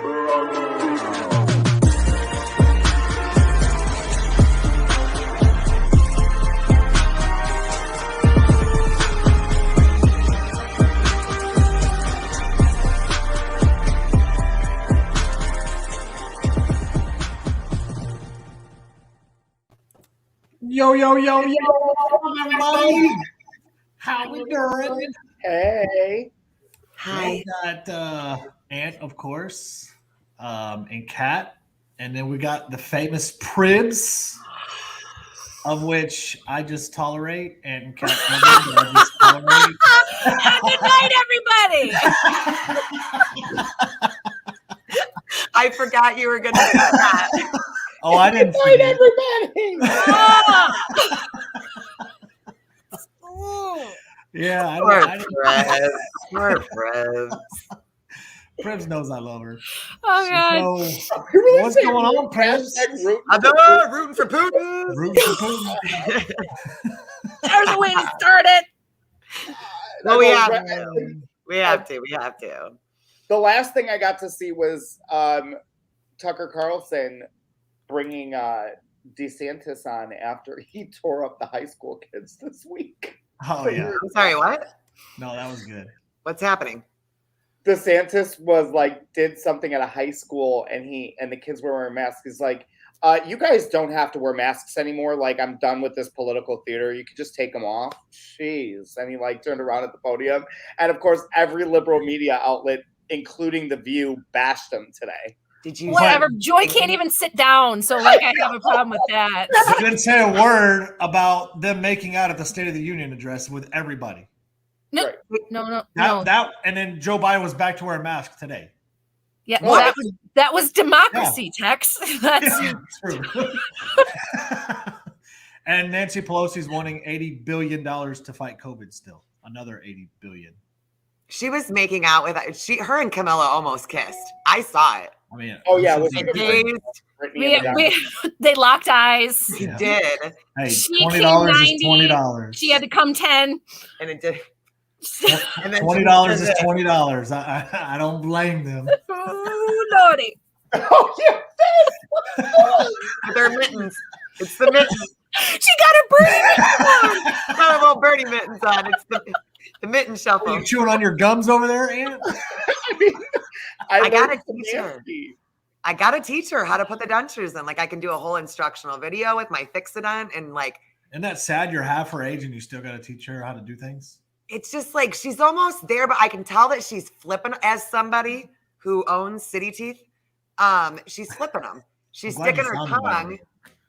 Yo, everybody. How we doing? Hey. Hi. We got Ant, of course, and Kat. And then we got the famous Pribs, of which I just tolerate, and Kat I just tolerate. Good night, everybody. I forgot you were going to do that. Oh, I didn't forget everybody. Yeah, I didn't. Poor Pribs. Pribs knows I love her. Oh, God. So, what's going on, Pribs? Rooting for Putin. Rooting for Putin. There's a way to start it. No, we have to. We have to. The last thing I got to see was Tucker Carlson bringing DeSantis on after he tore up the high school kids this week. Oh, yeah. I'm sorry, what? No, that was good. What's happening? DeSantis did something at a high school and the kids were wearing masks. He's like, you guys don't have to wear masks anymore. Like, I'm done with this political theater. You could just take them off. Jeez. And he turned around at the podium. And of course, every liberal media outlet, including The View, bashed him today. Did you? Whatever. Joy can't even sit down, so I have a problem with that. They didn't say a word about them making out at the State of the Union address with everybody. No, right. no. And then Joe Biden was back to wear a mask today. Yeah, that was democracy, yeah. Tex. That's true. And Nancy Pelosi's wanting $80 billion to fight COVID still. Another $80 billion. She was making out with her and Camilla almost kissed. I saw it. I mean, they locked eyes. She did. Hey, $20 is $20. She had to come 10. And it did. And $20 is $20. I don't blame them. Ooh, Lordy. Oh, yeah. They're mittens. It's the mittens. She got her birdie mittens on. Got her little birdie mittens on. It's the mitten shuffle. Are you chewing on your gums over there, Aunt? I gotta teach her. I gotta teach her how to put the dentures in. Like, I can do a whole instructional video with my Fixodent and like. Isn't that sad? You're half her age and you still got to teach her how to do things. It's just like she's almost there, but I can tell that she's flipping. As somebody who owns City Teeth, she's flipping them. She's sticking her tongue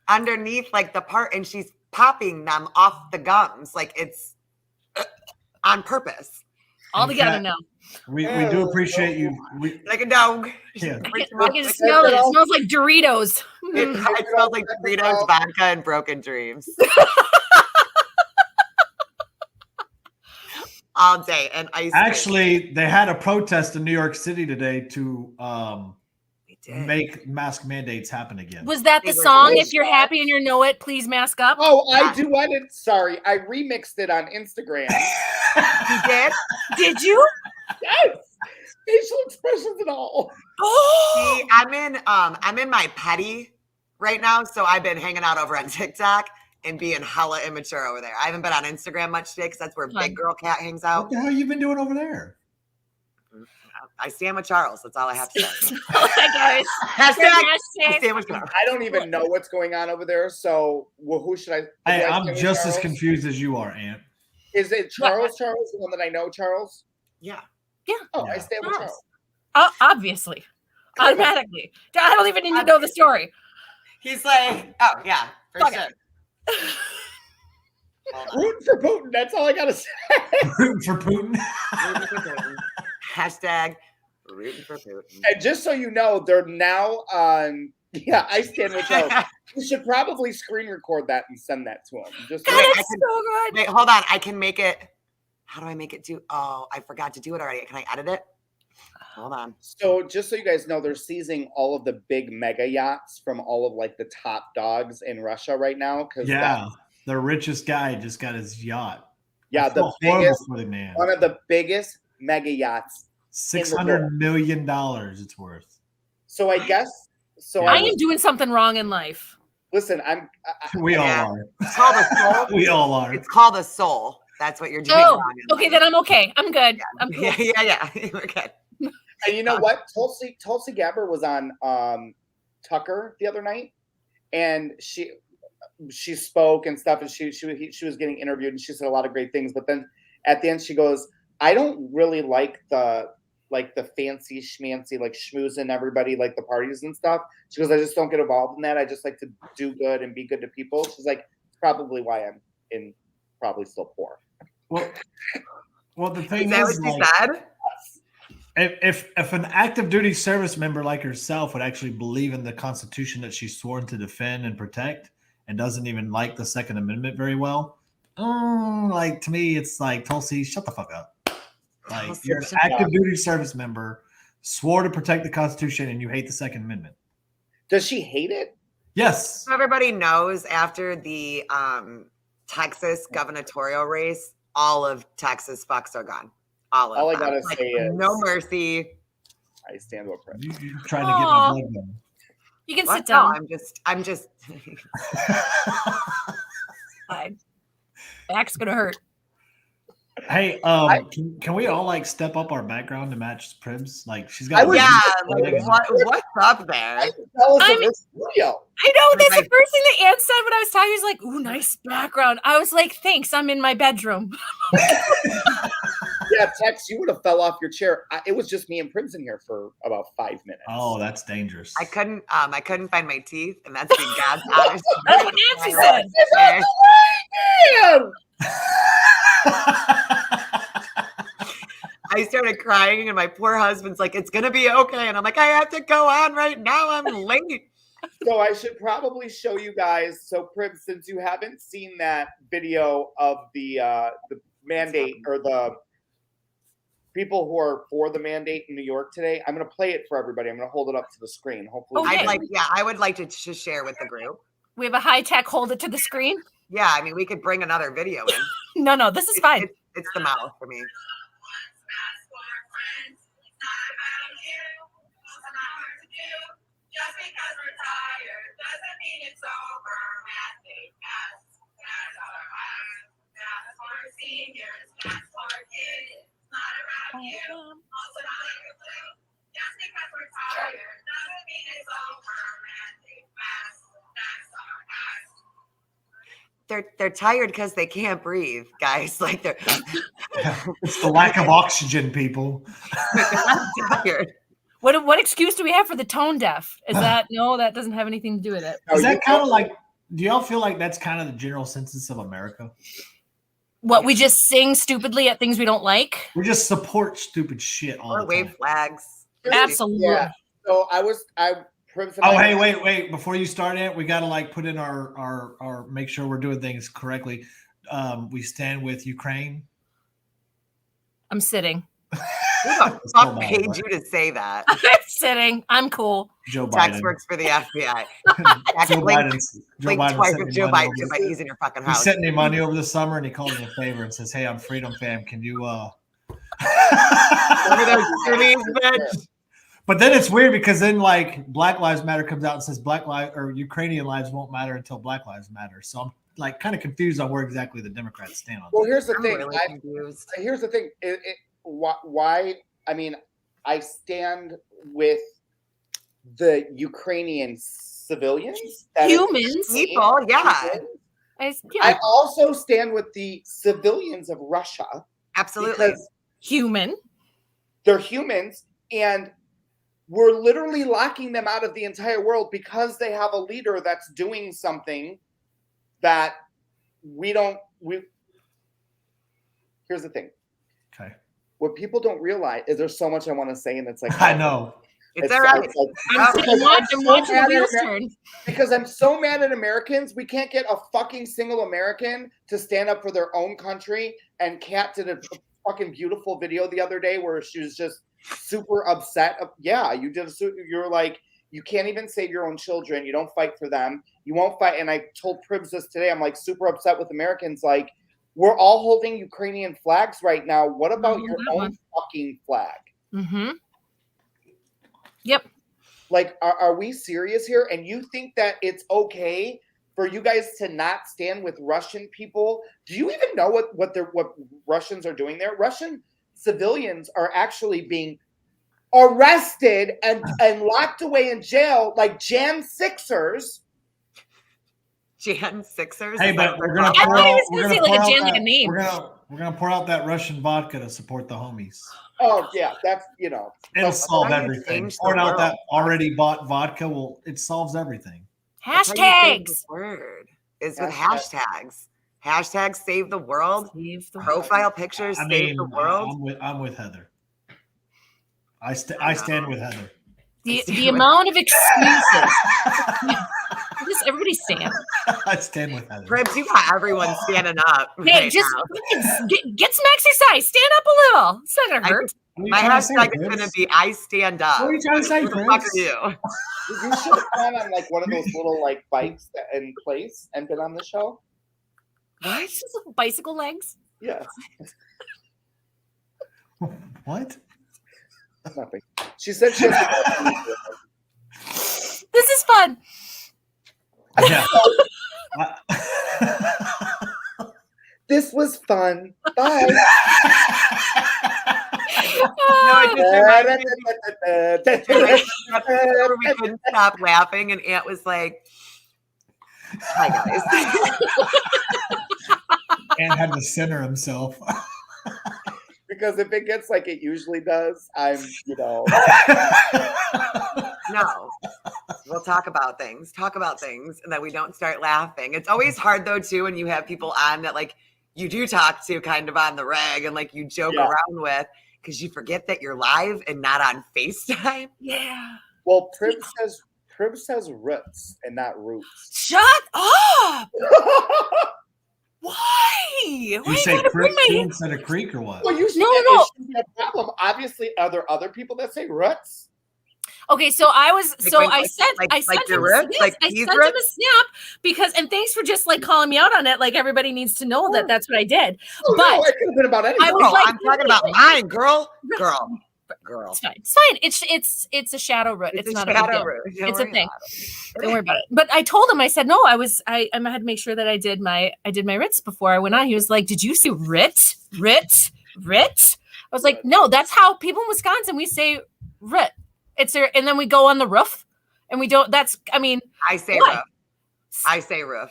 underneath like the part, and she's popping them off the gums. Like it's on purpose. All together now. We do appreciate you. Like a dog. Yeah. I can smell it. It smells like Doritos. It smells like Doritos, vodka, and broken dreams. All day and ice. Actually, they had a protest in New York City today to make mask mandates happen again. Was that the song? If you're happy and you know it, please mask up. Oh, I duetted. Sorry, I remixed it on Instagram. You did? Did you? Yes. Facial expressions and all. Oh. See, I'm in my petty right now, so I've been hanging out over on TikTok and being hella immature over there. I haven't been on Instagram much today because that's where Big Girl Cat hangs out. What the hell you been doing over there? I stand with Charles. That's all I have to say. Oh my gosh. I stand with Charles. I don't even know what's going on over there. So who should I? I'm just as confused as you are, Aunt. Is it Charles? Charles, the one that I know, Charles? Yeah. Yeah. Oh, yeah. I stand with Charles. Obviously. Automatically. I don't even need to know the story. He's like, oh, yeah, for sure. Rooting for Putin. That's all I gotta say. Rooting for Putin. Rooting for Putin. Hashtag rooting for Putin. And just so you know, they're now on. Yeah, I stand with Joe. You should probably screen record that and send that to him. Just God, it's so good. Wait, hold on. I can make it. How do I make it do? Oh, I forgot to do it already. Can I edit it? Hold on. So just so you guys know, they're seizing all of the big mega yachts from all of like the top dogs in Russia right now. Yeah, the richest guy just got his yacht. Yeah, the biggest, for the man. One of the biggest mega yachts. $600 million it's worth. So I guess. So I am doing something wrong in life. Listen, we all are. It's called a soul. We all are. It's called a soul. That's what you're doing Oh, wrong in okay, life. then I'm okay. I'm good. I'm cool. Yeah. We're good. And you know what? Tulsi Gabbard was on Tucker the other night, and she spoke and stuff, and she was getting interviewed, and she said a lot of great things. But then at the end, she goes, "I don't really like the fancy schmancy, like schmoozing everybody, like the parties and stuff." She goes, "I just don't get involved in that. I just like to do good and be good to people." She's like, "It's probably why I'm probably still poor." Well, the thing is that is, what like, she said? If an active duty service member like herself would actually believe in the Constitution that she's sworn to defend and protect, and doesn't even like the Second Amendment very well, like, to me, it's like, Tulsi, shut the fuck up. Like, you're an active duty service member, swore to protect the Constitution, and you hate the Second Amendment. Does she hate it? Yes. Everybody knows after the Texas gubernatorial race, all of Texas fucks are gone. All I them. gotta Like, say is no mercy. I stand with Prince. You're trying to get my blood going. You can What? sit down. No, I'm just Fine. Back's gonna hurt. Hey, can we all like step up our background to match Pribs? Like, she's got. like what's up there? That was in this studio. I know that's the first thing that Ann said when I was talking. He was like, "Ooh, nice background." I was like, "Thanks, I'm in my bedroom." Yeah, Tex, you would have fell off your chair. It was just me and Prince in here for about 5 minutes. Oh, that's dangerous. I couldn't find my teeth, and that's the God's honest. That's what Nancy said. I started crying, and my poor husband's like, "It's gonna be okay," and I'm like, "I have to go on right now. I'm late." So I should probably show you guys. So, Pribs, since you haven't seen that video of the mandate or the people who are for the mandate in New York today, I'm going to play it for everybody. I'm going to hold it up to the screen. Hopefully, Okay. I would like to share with the group. We have a high tech hold it to the screen. Yeah, I mean, we could bring another video in. No, this is fine. It's the mouth for me. Just because we're tired doesn't mean it's over. That's our lives. That's for seniors. That's for kids. Not around you. Also not like a flu. Just because we're tired doesn't mean it's over. That's our lives. They're tired because they can't breathe, guys. Like they're it's the lack of oxygen, people. they're tired. What excuse do we have for the tone deaf? Is that no? That doesn't have anything to do with it. Is that kind of like? Do y'all feel like that's kind of the general census of America? What, we just sing stupidly at things we don't like? We just support stupid shit all Or the wave time. flags. Absolutely. Yeah. So Prince and Oh, I- hey, wait! Before you start it, we got to like put in our make sure we're doing things correctly. We stand with Ukraine. I'm sitting. Who the fuck paid you to say that? I'm sitting. I'm cool. Joe Tax Biden. works for the FBI. Joe Biden. Blink twice with Joe Biden. Joe Biden, he's in your fucking He house. sent me money over the summer, and he called me a favor and says, "Hey, I'm Freedom Fam. Can you?" One of those goodies, bitch. But then it's weird because then like Black Lives Matter comes out and says Black lives or Ukrainian lives won't matter until Black Lives Matter. So I'm like kind of confused on where exactly the Democrats stand on. Well, here's the I'm thing. really confused. Here's the thing. Why? I mean, I stand with the Ukrainian civilians, Humans. People, yeah. I also stand with the civilians of Russia. Absolutely. Because Human. they're humans, and we're literally locking them out of the entire world because they have a leader that's doing something that we. Here's the thing. Okay. What people don't realize is there's so much I want to say, and it's like I know. It's all right. I'm watching the wheels turn. Because I'm so mad at Americans. We can't get a fucking single American to stand up for their own country. And Kat did a fucking beautiful video the other day where she was just super upset. Yeah, you're like, you can't even save your own children. You don't fight for them. You won't fight. And I told Pribs this today. I'm like super upset with Americans. Like, we're all holding Ukrainian flags right now. What about your own fucking flag? Mm-hmm. Yep. Like, are we serious here? And you think that it's okay for you guys to not stand with Russian people? Do you even know what Russians are doing there? Russian civilians are actually being arrested and locked away in jail like Jan Sixers. Jan Sixers. Hey, but we're gonna I pour thought he out. was We're gonna gonna say like pour a out Jan like a that. name. We're gonna pour out that Russian vodka to support the homies. Oh yeah, that's you know. It'll solve how you everything. change the Pouring out that world. already bought vodka it solves everything. That's how you save Hashtags. the word is with Hashtag. hashtags. Hashtags save the world. Save the world. Profile pictures I save mean, the world. I'm with Heather. I stand with Heather. The amount of excuses. Just everybody stand. I stand with Heather. Pribs, you got everyone standing up. Hey, right just now. get some exercise. Stand up a little. It's not gonna hurt. What are you My trying to say, hashtag is Chris? going to be I stand up. What are you trying to say, Who the fuck Chris? are you? You should have gone on like one of those little like bikes in place and been on the show. What? Just bicycle legs. Yeah, What? nothing. She said she has to This is fun. Yeah. This was fun. Bye. No, it just reminds me of where we couldn't stop laughing, and Aunt was like, "Hi guys." And had to center himself. Because if it gets like it usually does, I'm, you know. No, we'll talk about things, and then we don't start laughing. It's always hard though too when you have people on that like you do talk to kind of on the reg and like you joke Yeah. around with because you forget that you're live and not on FaceTime. Yeah. Well, Pribs says roots and not roots. Shut up. Why? Why You you say gotta bring creek my instead of creek or what? Well, you should, No. it shouldn't be a problem. Obviously, are there other people that say roots? Okay, so I was Like so when- I sent like him your ribs? yes, Like I these sent him ribs? a snap because and thanks for just like calling me out on it. Like everybody needs to know that that's what I did. Oh, But no, it could have been about anything. I was No, like, I'm talking about mine, girl. It's fine. It's fine. It's a shadow root. It's a not a big shadow deal. root. Don't It's a worry thing. about it. Don't worry about it. But I told him, I said, no, I had to make sure that I did my Ritz before I went on. He was like, did you say Rit? I was like, no, that's how people in Wisconsin, we say Rit. It's there, and then we go on the roof and we don't, that's, I mean, I say Why? roof. I say roof.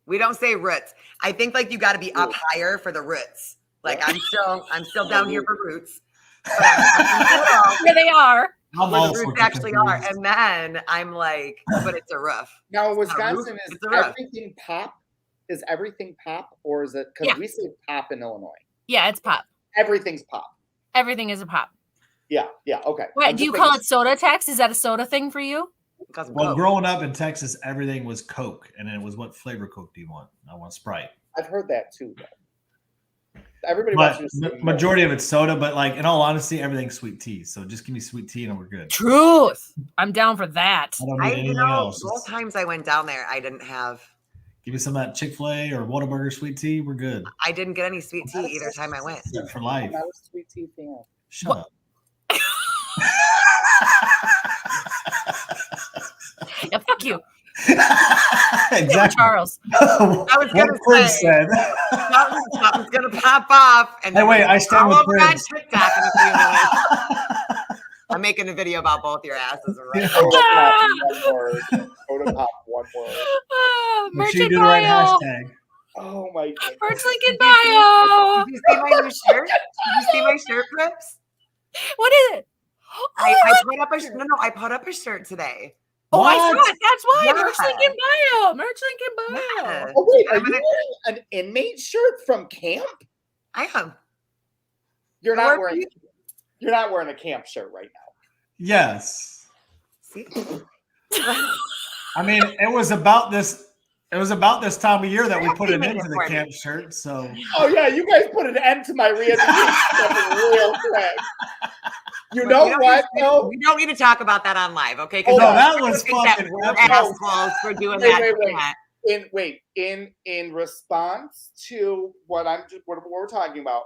We don't say roots. I think like you got to be up higher for the roots. Like I'm still down here for roots. But I'm here they are. I'm where the also roots actually are. confused. And then I'm like, but it's a roof. Now, in It's not a roof, Wisconsin, is it's a roof. everything pop? Is everything pop? Or is it, because Yeah. we say pop in Illinois. Yeah, it's pop. Everything's pop. Everything is a pop. Yeah, okay. What, I'm do you just call making- it soda tax? Is that a soda thing for you? Because of Well, Coke. growing up in Texas, everything was Coke, and it was what flavor Coke do you want? I want Sprite. I've heard that too, though. Everybody But wants to majority of it's soda. But like in all honesty, everything's sweet tea. So just give me sweet tea and we're good. Truth. I'm down for that. I don't need anything else. both times I went down there, I didn't have. Give me some of that Chick-fil-A or Whataburger sweet tea. We're good. I didn't get any sweet tea either time I went. Set for I'm life. not a sweet tea fan. Shut What? up. Yeah, fuck you. Exactly. Charles. was What gonna Chris say. said. Something's gonna pop off. And Hey, wait, I stand with all over on Chris. TikTok in a few minutes. I'm making a video about both your asses right Soda now. pop, one word. Soda pop, one word. Make Merch sure you in do the right bio. hashtag. Oh my god. Merch link in bio. Did you see my new shirt? Did you see my shirt, Pribs? What is it? I Oh, put up a I put up a shirt today. I What? saw it. That's why. Yeah. Merch link in bio. Merch link in bio. Yeah. Oh wait, are I'm you gonna- wearing an inmate shirt from camp? I am. You're Or not wearing. You're not wearing a camp shirt right now. Yes. See? I mean, it was about this. It was about this time of year that we put an end to the For me. camp shirt. So Oh yeah, you guys put an end to my re-education real quick. You know what though? We don't need to talk about that on live, okay? Oh, no, no, that was fucking we're epic. assholes for doing Wait, that. wait. In response to what we're talking about,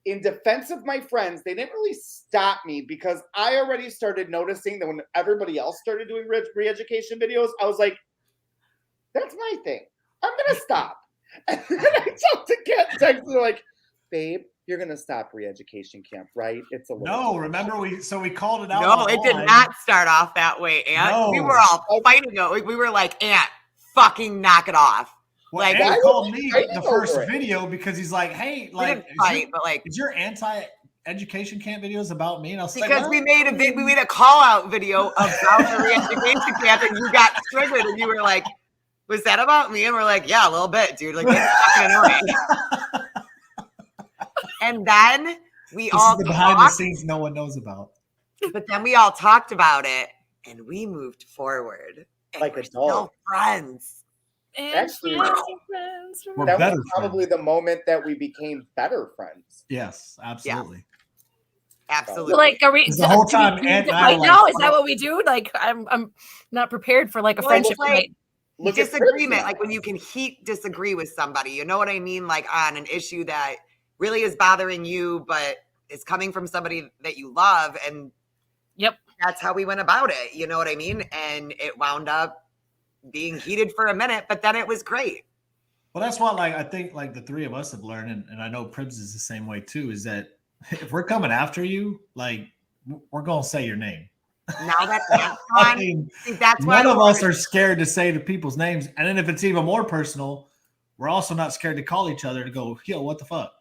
in defense of my friends, they didn't really stop me because I already started noticing that when everybody else started doing re-education videos, I was like, that's my thing. I'm going to stop. And then I talked to Kat and texted her like, babe, you're going to stop re-education camp, right? It's a little. No, remember we called it out. No, it did not start off that way, Aunt. No. We were all fighting it. We were like, Aunt, fucking knock it off. Well, Like, Aunt called me fighting the first over it? video because he's like, hey, we like, didn't fight, but like, is your anti-education camp videos about me? And I was because like, we made a call out video about the re-education camp, and you got triggered, and you were like, was that about me? And we're like, yeah, a little bit, dude. Like, it's fucking annoying. And then we all the behind the scenes no one knows about. But then we all talked about it, and we moved forward. And Like we're adults. still friends. Actually, We're that better was probably friends. the moment that we became better friends. Yes, absolutely. Absolutely. So, like, are we The whole do we time, do Aunt the and I fight were now? like, Is that what we do? Like, I'm not prepared for like a Well, friendship it's like- fight. Look at disagreement, Pribs like now. when you can disagree with somebody, you know what I mean? Like on an issue that really is bothering you, but is coming from somebody that you love. And Yep. that's how we went about it. You know what I mean? And it wound up being heated for a minute, but then it was great. Well, that's what like I think like the three of us have learned, and I know Pribs is the same way too, is that if we're coming after you, like we're gonna say your name. Now that's Aunt's I gone. mean, See, that's why none of us are scared to say to people's names. And then if it's even more personal, we're also not scared to call each other to go, yo, what the fuck?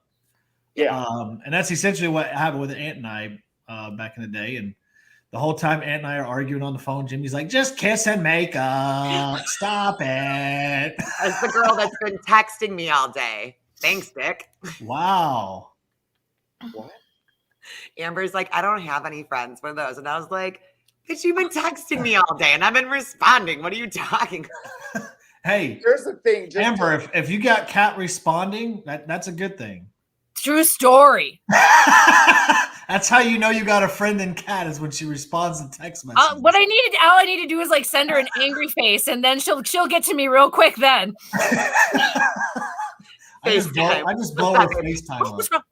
Yeah. And that's essentially what happened with Aunt and I back in the day. And the whole time Aunt and I are arguing on the phone, Jimmy's like, just kiss and make up. Stop it. As the girl that's been texting me all day. Thanks, Dick. Wow. What? Amber's like, I don't have any friends for those. And I was like, bitch, you've been texting me all day and I've been responding. What are you talking about? Hey, Here's the thing, just Amber, if you got Kat responding, that's a good thing. True story. That's how you know you got a friend in Kat is when she responds to text messages. All I need to do is like send her an angry face, and then she'll get to me real quick. Then I just blow her FaceTime up.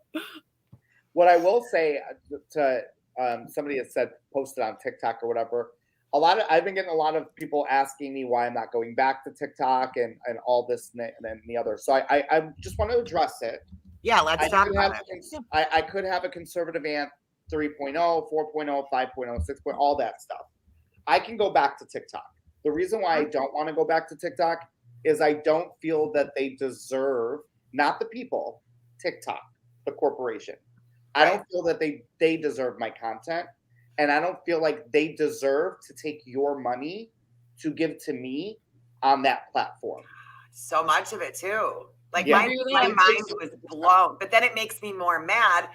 what I will say to somebody that said posted on TikTok or whatever, I've been getting a lot of people asking me why I'm not going back to TikTok and all this and the other. So I just want to address it. Yeah, let's talk about it. I could have a conservative Aunt 3.0, 4.0, 5.0, 6.0, all that stuff. I can go back to TikTok. The reason why I don't want to go back to TikTok is I don't feel that they deserve, not the people, TikTok, the corporation. I don't feel that they deserve my content. And I don't feel like they deserve to take your money to give to me on that platform. So much of it too. Like Yeah. my mind was blown. But then it makes me more mad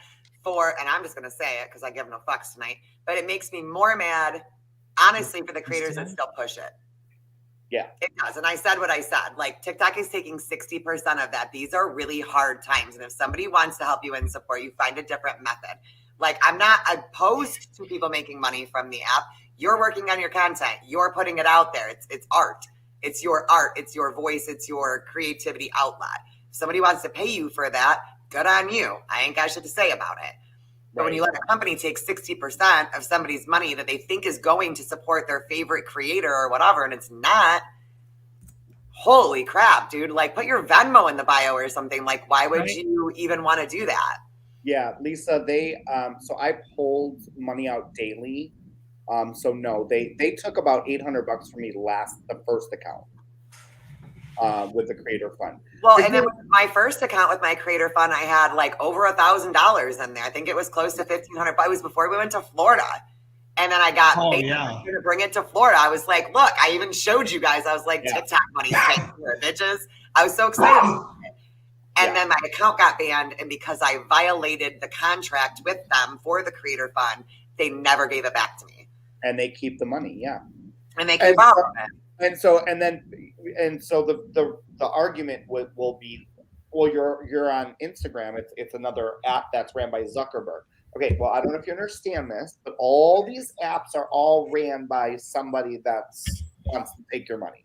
and I'm just gonna say it because I give no fucks tonight, but it makes me more mad, honestly, for the creators that still push it. Yeah. It does. And I said what I said. Like TikTok is taking 60% of that. These are really hard times. And if somebody wants to help you and support you, find a different method. Like I'm not opposed to people making money from the app. You're working on your content. You're putting it out there. It's art. It's your art. It's your voice. It's your creativity outlet. If somebody wants to pay you for that, good on you. I ain't got shit to say about it. But when you let a company take 60% of somebody's money that they think is going to support their favorite creator or whatever, and it's not, holy crap, dude. Like put your Venmo in the bio or something. Like why would you even want to do that? Yeah, Lisa, so I pulled money out daily. So no, they took about $800 from me the first account with the creator fund. Well, and then with my first account with my creator fund, I had like over $1,000 in there. I think it was close to $1,500. But it was before we went to Florida. And then I got to bring it to Florida. I was like, look, I even showed you guys. I was like, TikTok money, bitches. I was so excited about it. And then my account got banned. And because I violated the contract with them for the creator fund, they never gave it back to me. And they keep the money, yeah. And they keep all of it. And so the argument will be, well, you're on Instagram. It's another app that's ran by Zuckerberg. Okay, well, I don't know if you understand this, but all these apps are all ran by somebody that wants to take your money.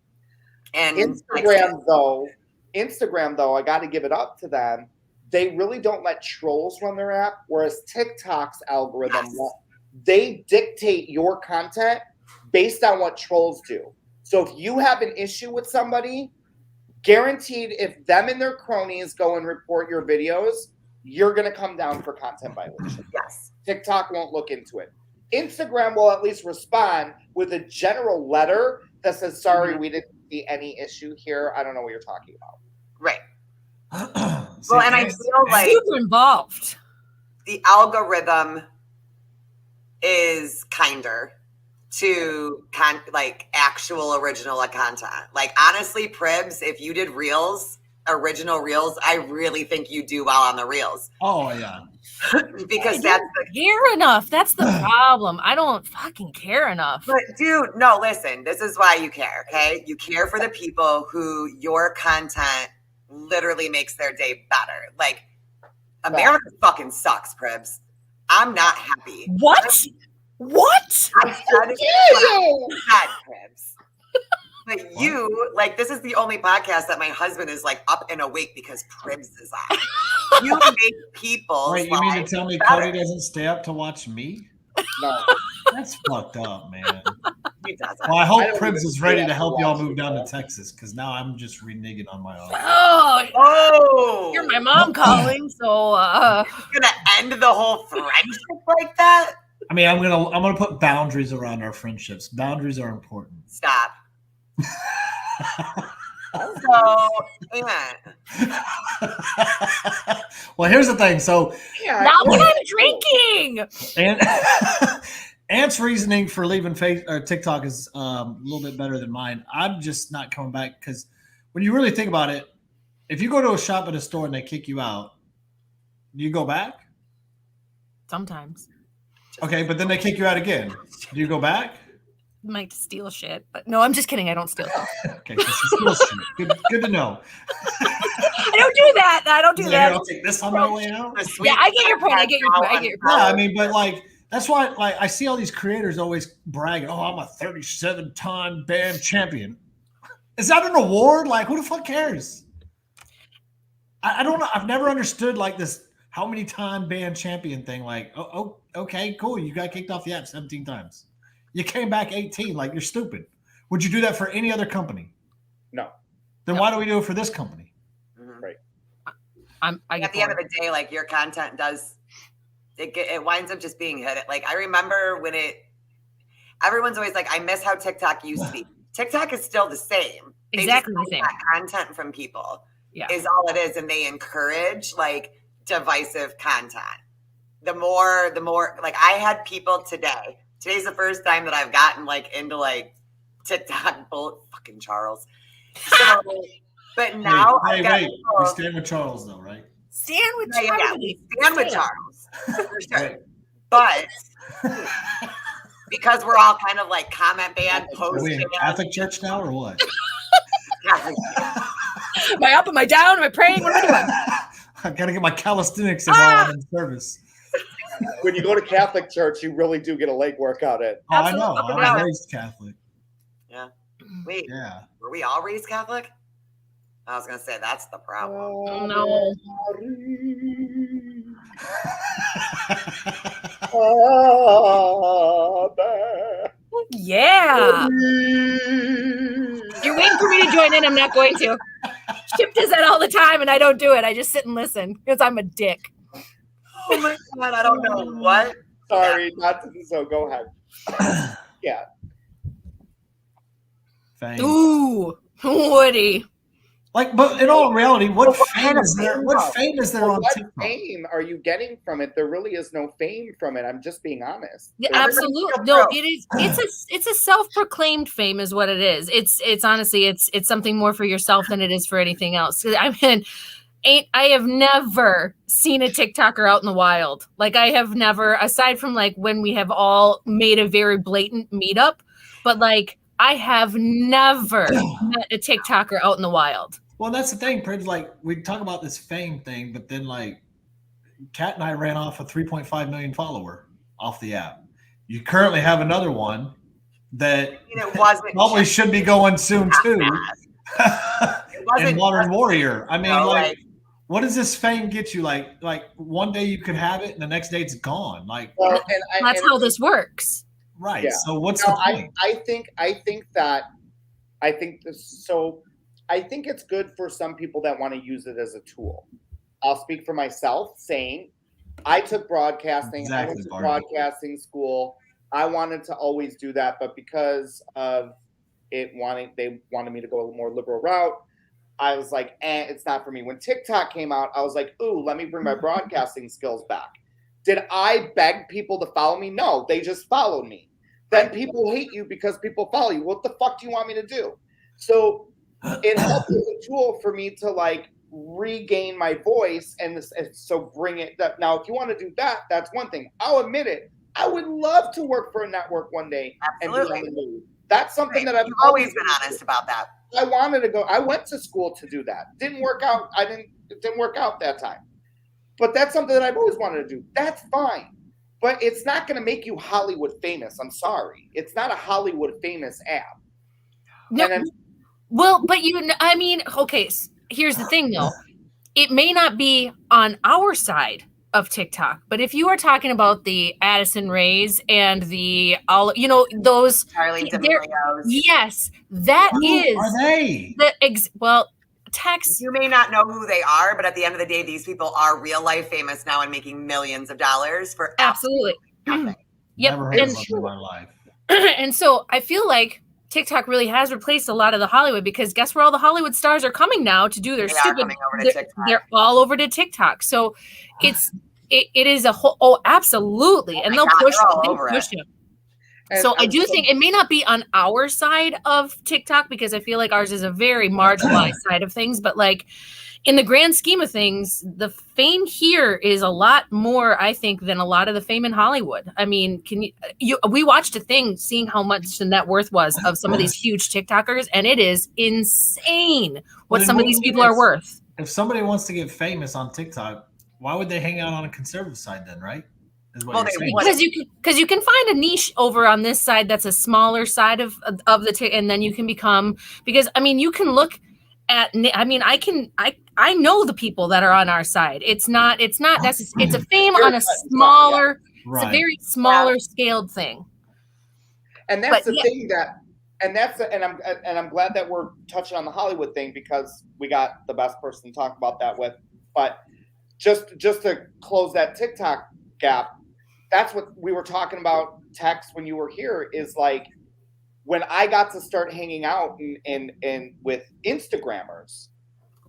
And Instagram, though, I got to give it up to them. they really don't let trolls run their app, whereas TikTok's algorithm, they dictate your content based on what trolls do. So if you have an issue with somebody, guaranteed if them and their cronies go and report your videos, you're going to come down for content violation. Yes. TikTok won't look into it. Instagram will at least respond with a general letter that says, sorry, we didn't see any issue here. I don't know what you're talking about. Right. Well, and I feel like super involved. The algorithm is kinder to like actual original content. Like honestly, Pribs, if you did original reels, I really think you do well on the reels. Oh yeah. Because I don't care enough. That's the problem. I don't fucking care enough. But dude, no, listen, this is why you care, okay? You care for the people who your content literally makes their day better. Like America fucking sucks, Pribs. I'm not happy. What? What? I said Pribs. But you, like, this is the only podcast that my husband is like up and awake because Pribs is on. You make people. Wait, you mean to tell me better. Cody doesn't stay up to watch me? No. That's fucked up, man. He doesn't. Well, I hope I don't Pribs even is ready stay to up help to y'all watch move you, down bro. to Texas because now I'm just reneging on my own. Oh, You're my mom calling, so You're gonna end the whole friendship like that? I mean, I'm gonna put boundaries around our friendships. Boundaries are important. Stop. So, yeah. Well, here's the thing. So, Yeah, not when I'm drinking. and Ant's reasoning for leaving TikTok is a little bit better than mine. I'm just not coming back because when you really think about it, if you go to a shop at a store and they kick you out, do you go back? Sometimes Okay, but then they kick you out again. Do you go back? might steal shit, but no, I'm just kidding. I don't steal stuff. Okay, so she steals shit. Good to know. I don't do that. I don't do Here, that. I'll take this on my way out. Yeah, I get your point. I get your point. Yeah, I mean, but like that's why like I see all these creators always bragging, "Oh, I'm a 37-time band champion." Is that an award? Like, who the fuck cares? I don't know. I've never understood like this how many time band champion thing. Like, oh, okay, cool. You got kicked off the app 17 times. You came back 18. Like, you're stupid. Would you do that for any other company? No. Then why do we do it for this company? Right. At the end of the day, like your content does, it winds up just being hit. Like I remember when everyone's always like, I miss how TikTok used to be. TikTok is still the same. Exactly the same. Content from people Yeah. is all it is, and they encourage like divisive content. The more, like I had people today. Today's the first time that I've gotten like into like TikTok. Fucking Charles. So, but now I've got wait. people- We stand with Charles though, right? Stand with Yeah, Charlie. we stand with Charles for sure. Right. But because we're all kind of like comment band Are we posting, in Catholic church now or what? Am I up? Am I down? Am I praying? What am I doing? I gotta get my calisthenics in while I'm in service. When you go to Catholic church, you really do get a leg workout in. Oh, I know. Absolutely. I was raised Catholic. Yeah. Wait, Yeah. were we all raised Catholic? I was gonna say that's the problem. No. Yeah. You're waiting for me to join in. I'm not going to. Chip does that all the time, and I don't do it. I just sit and listen because I'm a dick. Oh my god, I don't know what. Sorry, not to, so go ahead. Yeah. Fame. Ooh, Woody. Like, but in all reality, what Well, what fame kind of is there? fame, What though? fame is there Well, on what TikTok? fame are you getting from it? There really is no fame from it. I'm just being honest. Yeah, Everybody's absolutely. so No, proud. it is. It's a self-proclaimed fame, is what it is. It's honestly, it's something more for yourself than it is for anything else. 'Cause I mean, I have never seen a TikToker out in the wild. Like I have never, aside from like when we have all made a very blatant meetup, but like I have never met a TikToker out in the wild. Well, that's the thing, Pribs. Like, we talk about this fame thing, but then like, Kat and I ran off a 3.5 million follower off the app. You currently have another one that It wasn't probably just should be going soon too. that. It wasn't And Modern just, Warrior. I mean, you know, like, what does this fame get you? Like one day you could have it, and the next day it's gone. Like, Well, That's how this works. right. Yeah. So what's No, the point? I think it's good for some people that want to use it as a tool. I'll speak for myself, saying I took broadcasting. Exactly, I went to Barbie. broadcasting school. I wanted to always do that, but because of they wanted me to go a more liberal route. I was like, it's not for me. When TikTok came out, I was like, ooh, let me bring my broadcasting skills back. Did I beg people to follow me? No, they just followed me. Then people hate you because people follow you. What the fuck do you want me to do? So it helped as a tool for me to like regain my voice and so bring it up. Now, if you want to do that, that's one thing. I'll admit it. I would love to work for a network one day and be on the news. That's something that I've always been honest about that. I wanted to go. I went to school to do that. Didn't work out. It didn't work out that time. But that's something that I've always wanted to do. That's fine. But it's not going to make you Hollywood famous. I'm sorry. It's not a Hollywood famous app. No, well, but I mean, okay, here's the thing though. It may not be on our side of TikTok, but if you are talking about the Addison Rays and the those Charlie D'Amelio's. Yes, that Who is are they? Tex. You may not know who they are, but at the end of the day, these people are real life famous now and making millions of dollars for Absolutely. nothing. Yep. Never heard of them in my life. And so I feel like TikTok really has replaced a lot of the Hollywood, because guess where all the Hollywood stars are coming now to do their they're all over to TikTok. So it is a whole, absolutely. And they'll push it. So I do think it may not be on our side of TikTok, because I feel like ours is a very marginalized side of things, but like in the grand scheme of things, the fame here is a lot more, I think, than a lot of the fame in Hollywood. I mean, we watched a thing seeing how much the net worth was of some of these huge TikTokers, and it is insane what some of these people are worth. If somebody wants to get famous on TikTok, why would they hang out on a conservative side then, right? Because you can find a niche over on this side that's a smaller side of the and then you can become, because I mean you can look at, I mean I know the people that are on our side. It's a fame on a smaller, it's a very smaller scaled thing. And that's thing that, and I'm glad that we're touching on the Hollywood thing, because we got the best person to talk about that with. But just to close that TikTok gap, that's what we were talking about, Tex, when you were here, is like when I got to start hanging out and with Instagrammers.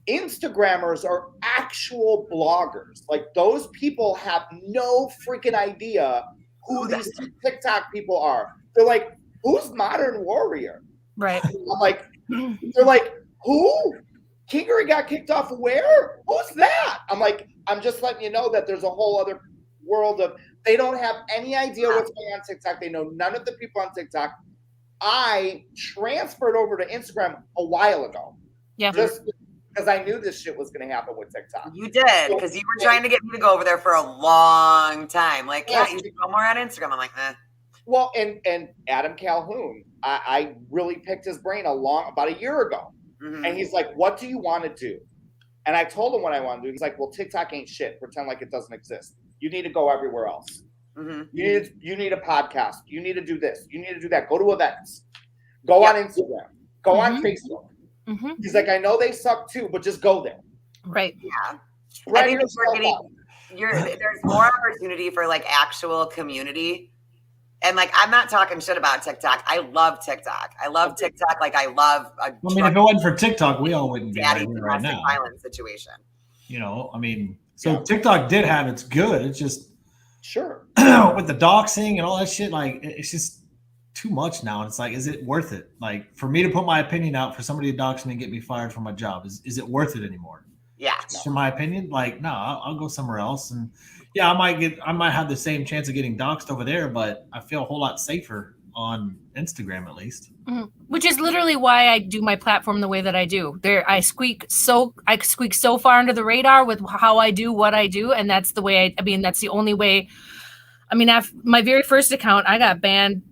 Instagrammers are actual bloggers. Like those people have no freaking idea who these TikTok people are. They're like, who's Modern Warrior? Right. I'm like, they're like, who? Kingery got kicked off of where? Who's that? I'm like, I'm just letting you know that there's a whole other world of, they don't have any idea what's going on TikTok. They know none of the people on TikTok. I transferred over to Instagram a while ago. Yeah. Just because I knew this shit was going to happen with TikTok. You did, because you were trying to get me to go over there for a long time. Like, yeah, you should go more on Instagram. I'm like, eh. Well, and Adam Calhoun, I really picked his brain about a year ago. Mm-hmm. And he's like, what do you want to do? And I told him what I want to do. He's like, well, TikTok ain't shit. Pretend like it doesn't exist. You need to go everywhere else. Mm-hmm. You need a podcast. You need to do this. You need to do that. Go to events. Go on Instagram. Go on Facebook. Mm-hmm. He's like, I know they suck too, but just go there. Right. Yeah. I think there's more opportunity for like actual community. And like, I'm not talking shit about TikTok. I love TikTok. TikTok. Like I love. If it wasn't for TikTok, we all wouldn't be right now. Violence situation. You know, I mean, TikTok did have its good. It's just with the doxing and all that shit. Like, it's just too much now. And it's like, is it worth it? Like, for me to put my opinion out for somebody to dox me and get me fired from my job, is it worth it anymore? Yeah. For my opinion, like, no, I'll go somewhere else. And yeah, I might have the same chance of getting doxed over there, but I feel a whole lot safer on Instagram, at least. Mm-hmm. Which is literally why I do my platform the way that I do. I squeak so far under the radar with how I do what I do, and that's the way that's the only way. I mean, my very first account, I got banned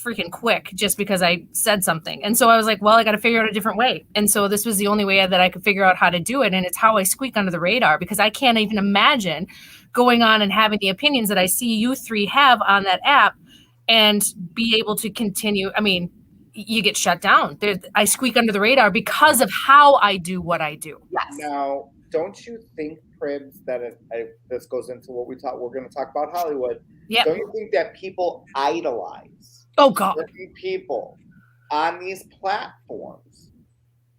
freaking quick just because I said something. And so I was like, well, I got to figure out a different way. And so this was the only way that I could figure out how to do it. And it's how I squeak under the radar, because I can't even imagine going on and having the opinions that I see you three have on that app and be able to continue. I mean, you get shut down. I squeak under the radar because of how I do what I do. Yes. Now, don't you think, Pribs, that this goes into what we're going to talk about Hollywood? Yeah. Don't you think that people idolize certain people on these platforms,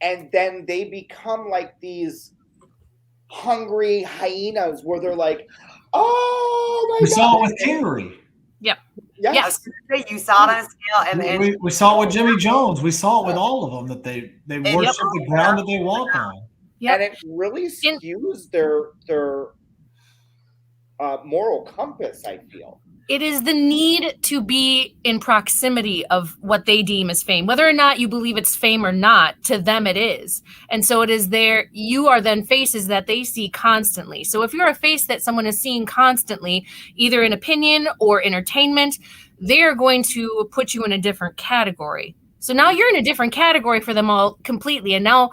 and then they become like these hungry hyenas where they're like, oh my God. We saw it with Kingery. Yep. Yes. You saw it on a scale, and We saw it with Jimmy Jones. We saw it with all of them, that they worship the ground that they walk on. Yep. And it really skews their moral compass, I feel. It is the need to be in proximity of what they deem as fame, whether or not you believe it's fame or not. To them, it is. And so it is you are then faces that they see constantly. So if you're a face that someone is seeing constantly, either in opinion or entertainment, they're going to put you in a different category. So now you're in a different category for them all completely. And now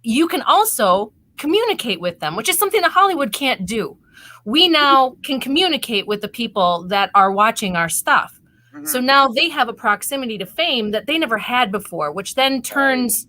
you can also communicate with them, which is something that Hollywood can't do. We now can communicate with the people that are watching our stuff. Mm-hmm. So now they have a proximity to fame that they never had before, which then turns,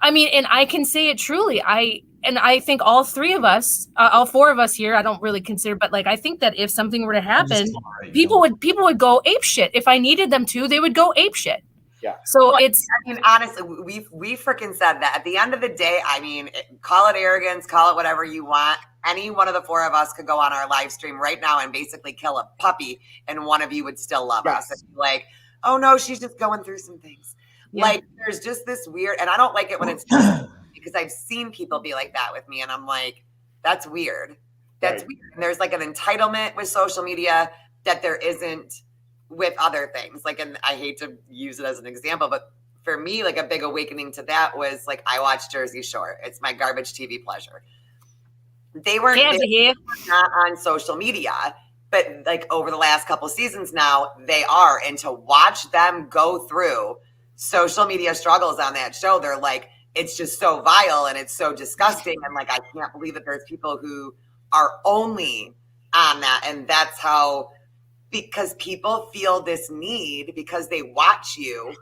I mean, and I can say it truly. I think all three of us, all four of us here, I don't really consider, but like, I think that if something were to happen, people would go ape shit. If I needed them to, they would go ape shit. Yeah. So I mean, honestly, we freaking said that. At the end of the day, I mean, call it arrogance, call it whatever you want. Any one of the four of us could go on our live stream right now and basically kill a puppy, and one of you would still love us. And be like, oh no, she's just going through some things. Yeah. Like, there's just this weird, and I don't like it when it's just because I've seen people be like that with me, and I'm like, that's weird. That's weird. And there's like an entitlement with social media that there isn't with other things. Like, and I hate to use it as an example, but for me, like a big awakening to that was like, I watch Jersey Shore. It's my garbage TV pleasure. They weren't not on social media, but like over the last couple seasons now, they are. And to watch them go through social media struggles on that show, they're like, it's just so vile and it's so disgusting. And like, I can't believe that there's people who are only on that. And that's how, because people feel this need because they watch you.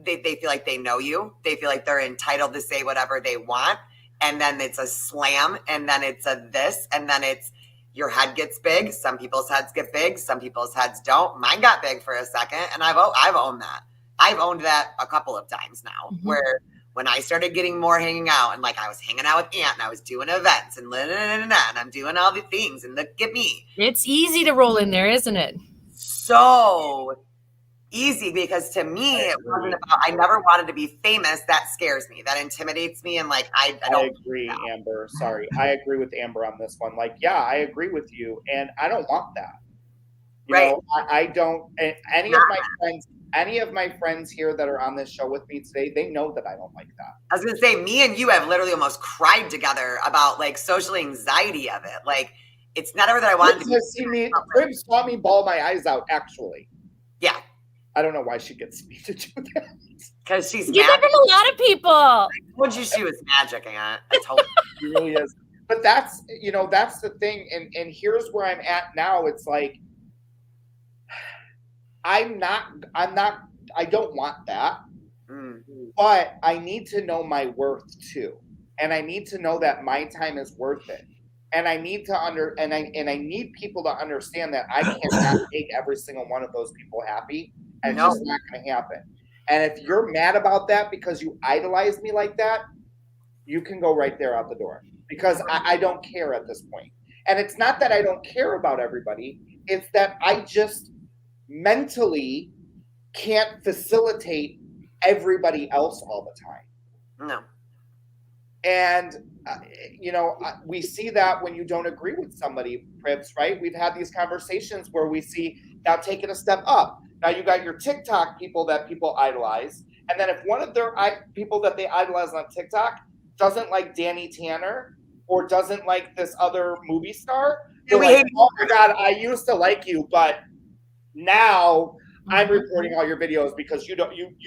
They feel like they know you. They feel like they're entitled to say whatever they want. And then it's a slam, and then it's a this, and then it's your head gets big. Some people's heads get big. Some people's heads don't. Mine got big for a second, and I've owned that. I've owned that a couple of times now, where when I started getting more hanging out, and like I was hanging out with Aunt, and I was doing events, and I'm doing all the things, and look at me. It's easy to roll in there, isn't it? So easy, because to me it wasn't about, I never wanted to be famous. That scares me. That intimidates me. And like I don't agree, Amber. Sorry. I agree with Amber on this one. Like, yeah, I agree with you. And I don't want that. You know, I don't, and any of my friends here that are on this show with me today, they know that I don't like that. I was gonna say, me and you have literally almost cried together about like social anxiety of it. Like, it's never that I wanted to see me. Pribs saw me bawl my eyes out, actually. Yeah. I don't know why she gets me to do that. Because she's you get from a lot of people. I told you she was magic, Aunt. I told you. She really is. But that's, you know, that's the thing. And here's where I'm at now. It's like, I don't want that. But I need to know my worth too. And I need to know that my time is worth it. And I need to I need people to understand that I cannot make every single one of those people happy. And it's just not going to happen. And if you're mad about that because you idolize me like that, you can go right there out the door. Because I don't care at this point. And it's not that I don't care about everybody. It's that I just mentally can't facilitate everybody else all the time. No. And, you know, we see that when you don't agree with somebody, Pribs, right? We've had these conversations where we see now taking a step up. Now you got your TikTok people that people idolize. And then if one of their people that they idolize on TikTok doesn't like Danny Tanner or doesn't like this other movie star, they're like, oh my God, I used to like you, but now I'm reporting all your videos because you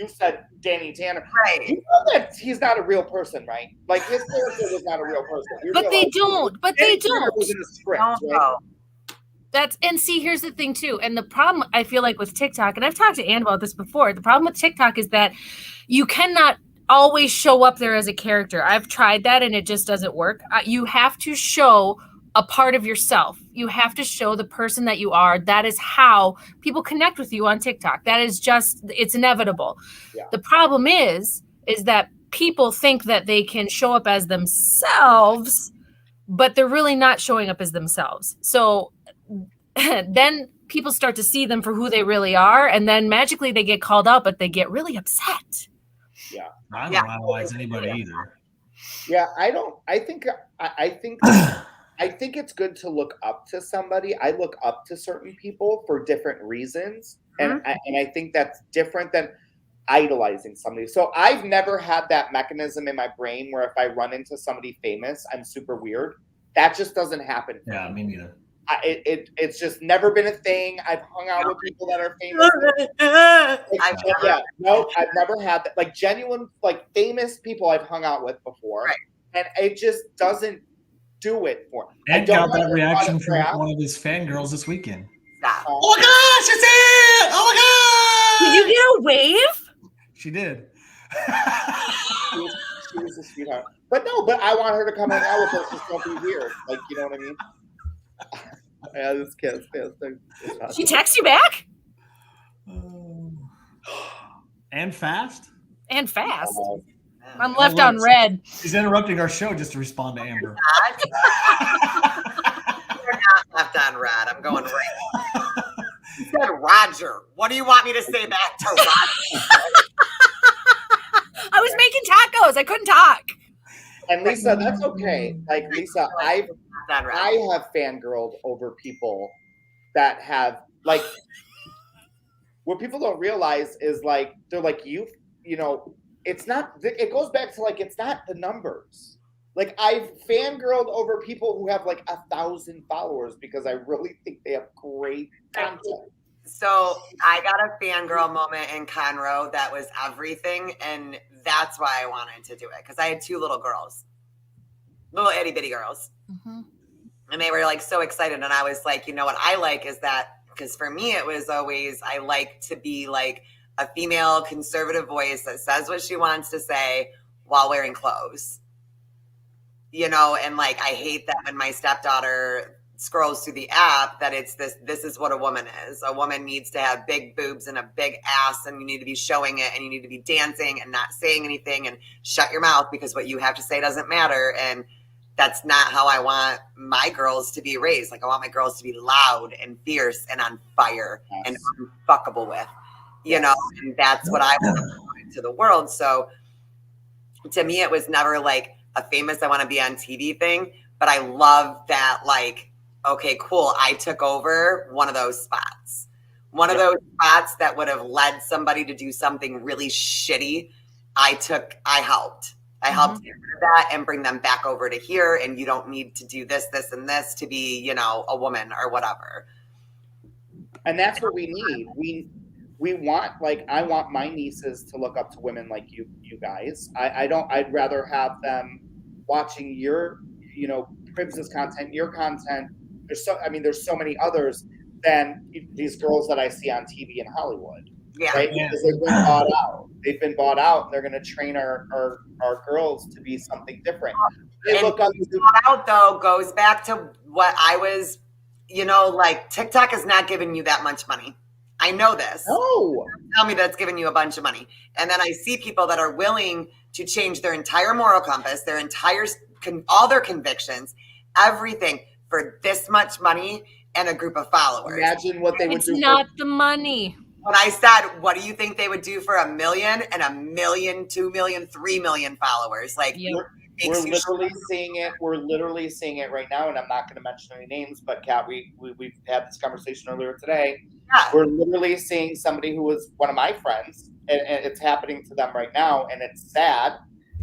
said Danny Tanner. Right. You know that he's not a real person, right? Like his character was not a real person. We But they realized don't. But Danny they Tanner don't. was in a script, Don't right? know. And see, here's the thing too. And the problem I feel like with TikTok, and I've talked to Ann about this before, the problem with TikTok is that you cannot always show up there as a character. I've tried that and it just doesn't work. You have to show a part of yourself. You have to show the person that you are. That is how people connect with you on TikTok. That is just, it's inevitable. Yeah. The problem is that people think that they can show up as themselves, but they're really not showing up as themselves. So then people start to see them for who they really are, and then magically they get called out, but they get really upset. Yeah. I don't idolize anybody either. Yeah, I think it's good to look up to somebody. I look up to certain people for different reasons, and I think that's different than idolizing somebody. So I've never had that mechanism in my brain where if I run into somebody famous, I'm super weird. That just doesn't happen. Yeah, me neither. It's just never been a thing. I've hung out with people that are famous. I've never had that. Like genuine, like famous people I've hung out with before, and it just doesn't do it for me. And got that reaction from one of his fangirls this weekend. Stop. Oh my gosh, it's it! Oh my god! Did you get a wave? She did. She was a sweetheart. But I want her to come hang out with us. Just don't be weird. Like, you know what I mean? Yeah, this kid. She texts you back? And fast? And fast. Oh, I'm left on red. She's interrupting our show just to respond to Amber. You're not left on red. I'm going right. He said Roger. What do you want me to say back to Roger? I was making tacos. I couldn't talk. And Lisa, that's okay. Like Lisa, I have fangirled over people that have like what people don't realize is like they're like you know, it's not it goes back to like it's not the numbers. Like I've fangirled over people who have like 1,000 followers because I really think they have great content. So I got a fangirl moment in Conroe that was everything, and that's why I wanted to do it because I had two little girls, little itty bitty girls, and they were like so excited, and I was like, you know what I like is that because for me it was always I like to be like a female conservative voice that says what she wants to say while wearing clothes, you know, and like I hate that when my stepdaughter scrolls through the app that it's this is what a woman is. A woman needs to have big boobs and a big ass, and you need to be showing it, and you need to be dancing and not saying anything and shut your mouth because what you have to say doesn't matter. And that's not how I want my girls to be raised. Like I want my girls to be loud and fierce and on fire and unfuckable with, you know, and that's what I want to the world. So to me, it was never like a famous, I want to be on TV thing, but I love that like, okay, cool. I took over one of those spots. One of those spots that would have led somebody to do something really shitty. I helped. I helped get rid of that and bring them back over to here. And you don't need to do this, this, and this to be, you know, a woman or whatever. And that's what we need. We want, like, I want my nieces to look up to women like you guys. I'd rather have them watching your, you know, Pribs' content, your content. There's so many others than these girls that I see on TV in Hollywood. Yeah. Right? Because they've been bought out. They've been bought out, and they're going to train our girls to be something different. They look up to bought out though goes back to what I was, you know, like TikTok is not giving you that much money. I know this. No. Tell me that's giving you a bunch of money. And then I see people that are willing to change their entire moral compass, their entire, all their convictions, everything for this much money and a group of followers. Imagine what they would do. It's not the money. When I said, what do you think they would do for 1 million and 1 million, 2 million, 3 million followers? Like, we're literally seeing it. We're literally seeing it right now. And I'm not going to mention any names, but Kat, we've had this conversation earlier today. Yeah. We're literally seeing somebody who was one of my friends, and it's happening to them right now. And it's sad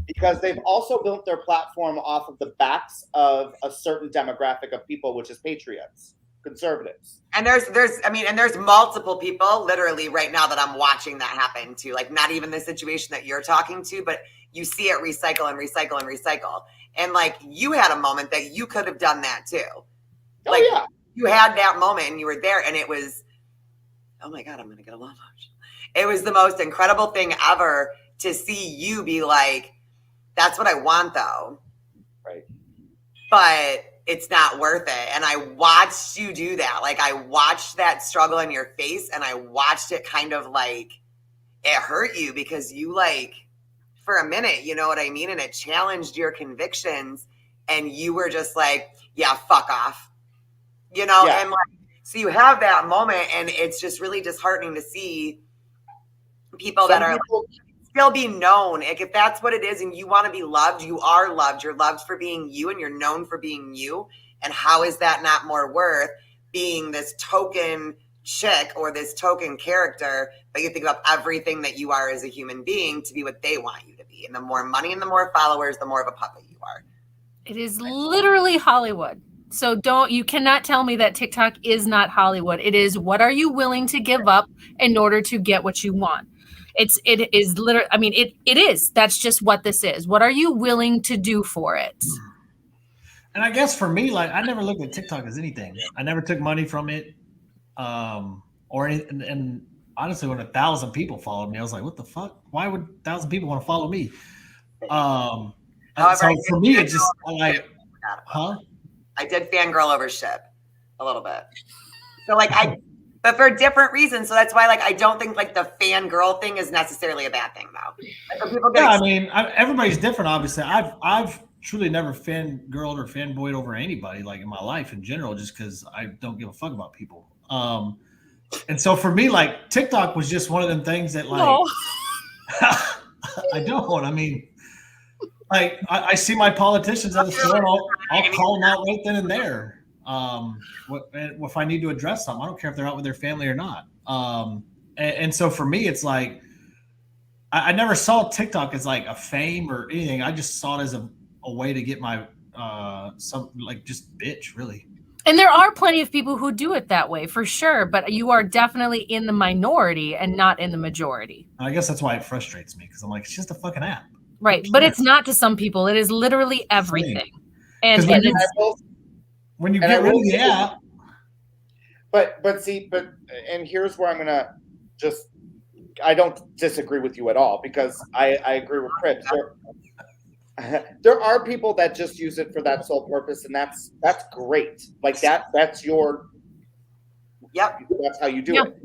because they've also built their platform off of the backs of a certain demographic of people, which is patriots. conservatives. And there's multiple people literally right now that I'm watching that happen to, like, not even the situation that you're talking to, but you see it recycle and recycle and recycle. And like, you had a moment that you could have done that too. Like, yeah. You had that moment and you were there, and it was, oh my God, I'm going to get a love emotion. It was the most incredible thing ever to see you be like, that's what I want though. Right. But it's not worth it. And I watched you do that. Like, I watched that struggle in your face, and I watched it kind of like, it hurt you because you, like, for a minute, you know what I mean? And it challenged your convictions, and you were just like, yeah, fuck off. You know? Yeah. And like, so you have that moment, and it's just really disheartening to see people that are still be known. Like, if that's what it is and you want to be loved, you are loved. You're loved for being you, and you're known for being you. And how is that not more worth being this token chick or this token character, but you think about everything that you are as a human being to be what they want you to be? And the more money and the more followers, the more of a puppet you are. It is literally Hollywood. So you cannot tell me that TikTok is not Hollywood. It is, what are you willing to give up in order to get what you want? It is literally, I mean, it is. That's just what this is. What are you willing to do for it? And I guess for me, like, I never looked at TikTok as anything. I never took money from it. Or anything. And honestly, when 1,000 people followed me, I was like, what the fuck? Why would 1,000 people want to follow me? So for me, it's just like, huh? I did fangirl over ship a little bit. So like, but for different reasons. So that's why, like, I don't think like the fangirl thing is necessarily a bad thing though. Like, people I mean, everybody's different. Obviously, I've truly never fangirled or fanboyed over anybody, like, in my life in general, just because I don't give a fuck about people. And so for me, like, TikTok was just one of them things that, like, No. I don't. I mean, like, I see my politicians at the store, I'll call them out right then and there. If I need to address something, I don't care if they're out with their family or not. And so for me, it's like, I never saw TikTok as like a fame or anything. I just saw it as a way to get my just bitch, really. And there are plenty of people who do it that way, for sure. But you are definitely in the minority and not in the majority. I guess that's why it frustrates me, because I'm like, it's just a fucking app. Right. But it's not to some people. It is literally everything. And when you get rid of the app. And here's where I'm going to just, I don't disagree with you at all, because I agree with Pribs. There are people that just use it for that sole purpose, and that's great. Like, that's your, that's how you do it.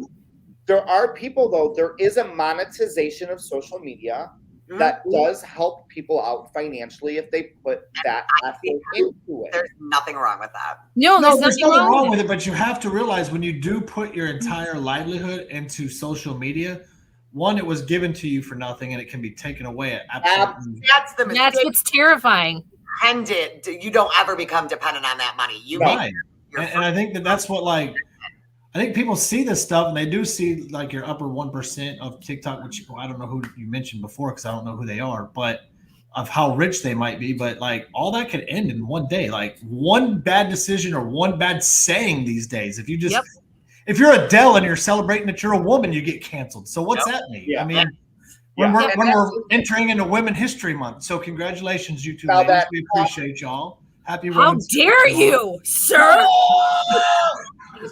There are people, though, there is a monetization of social media that does help people out financially if they put that effort into it. There's nothing wrong with that. No, there's nothing wrong with it, but you have to realize, when you do put your entire livelihood into social media, one, it was given to you for nothing, and it can be taken away at absolutely. That's what's terrifying. And you don't ever become dependent on that money. You right. And I think that's what, like, I think people see this stuff, and they do see, like, your upper 1% of TikTok, which I don't know who you mentioned before, because I don't know who they are, but of how rich they might be. But, like, all that could end in one day. Like, one bad decision or one bad saying these days. If you just, if you're Adele and you're celebrating that you're a woman, you get canceled. So what's that mean? Yeah. I mean, when we're entering into Women History Month. So congratulations, you two ladies. We appreciate y'all. Happy Women's How dare you, sir?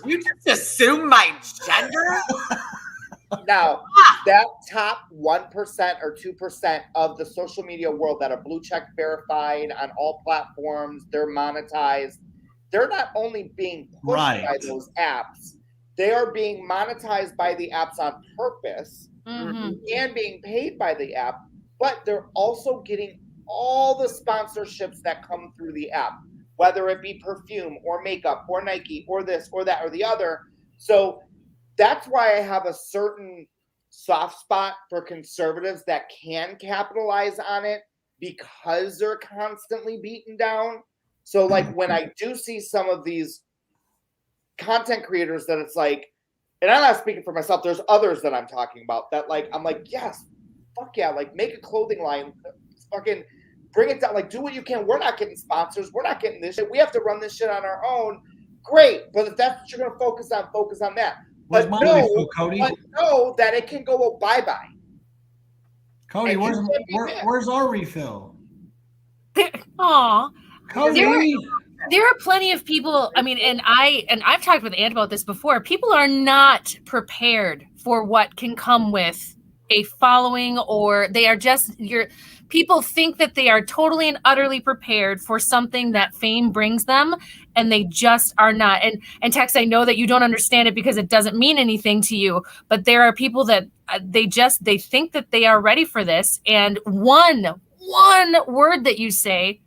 You just assume my gender? Now, that top 1% or 2% of the social media world that are blue check verified on all platforms, they're monetized. They're not only being pushed by those apps, they are being monetized by the apps on purpose and being paid by the app, but they're also getting all the sponsorships that come through the app, whether it be perfume or makeup or Nike or this or that or the other. So that's why I have a certain soft spot for conservatives that can capitalize on it, because they're constantly beaten down. So, like, when I do see some of these content creators that it's like, and I'm not speaking for myself, there's others that I'm talking about that, like, I'm like, yes, fuck yeah, like, make a clothing line, fucking bring it down, like, do what you can. We're not getting sponsors. We're not getting this shit. We have to run this shit on our own. great. But if that's what you're going to focus on that. Where's But my refill, Cody? know that it can go bye-bye. Cody, And where's our refill? Aw. Cody. There are plenty of people. I mean, and I've talked with Ant about this before. People are not prepared for what can come with a following, or they are just people think that they are totally and utterly prepared for something that fame brings them, and they just are not. And Tex, I know that you don't understand it because it doesn't mean anything to you, but there are people that they think that they are ready for this, and one word that you say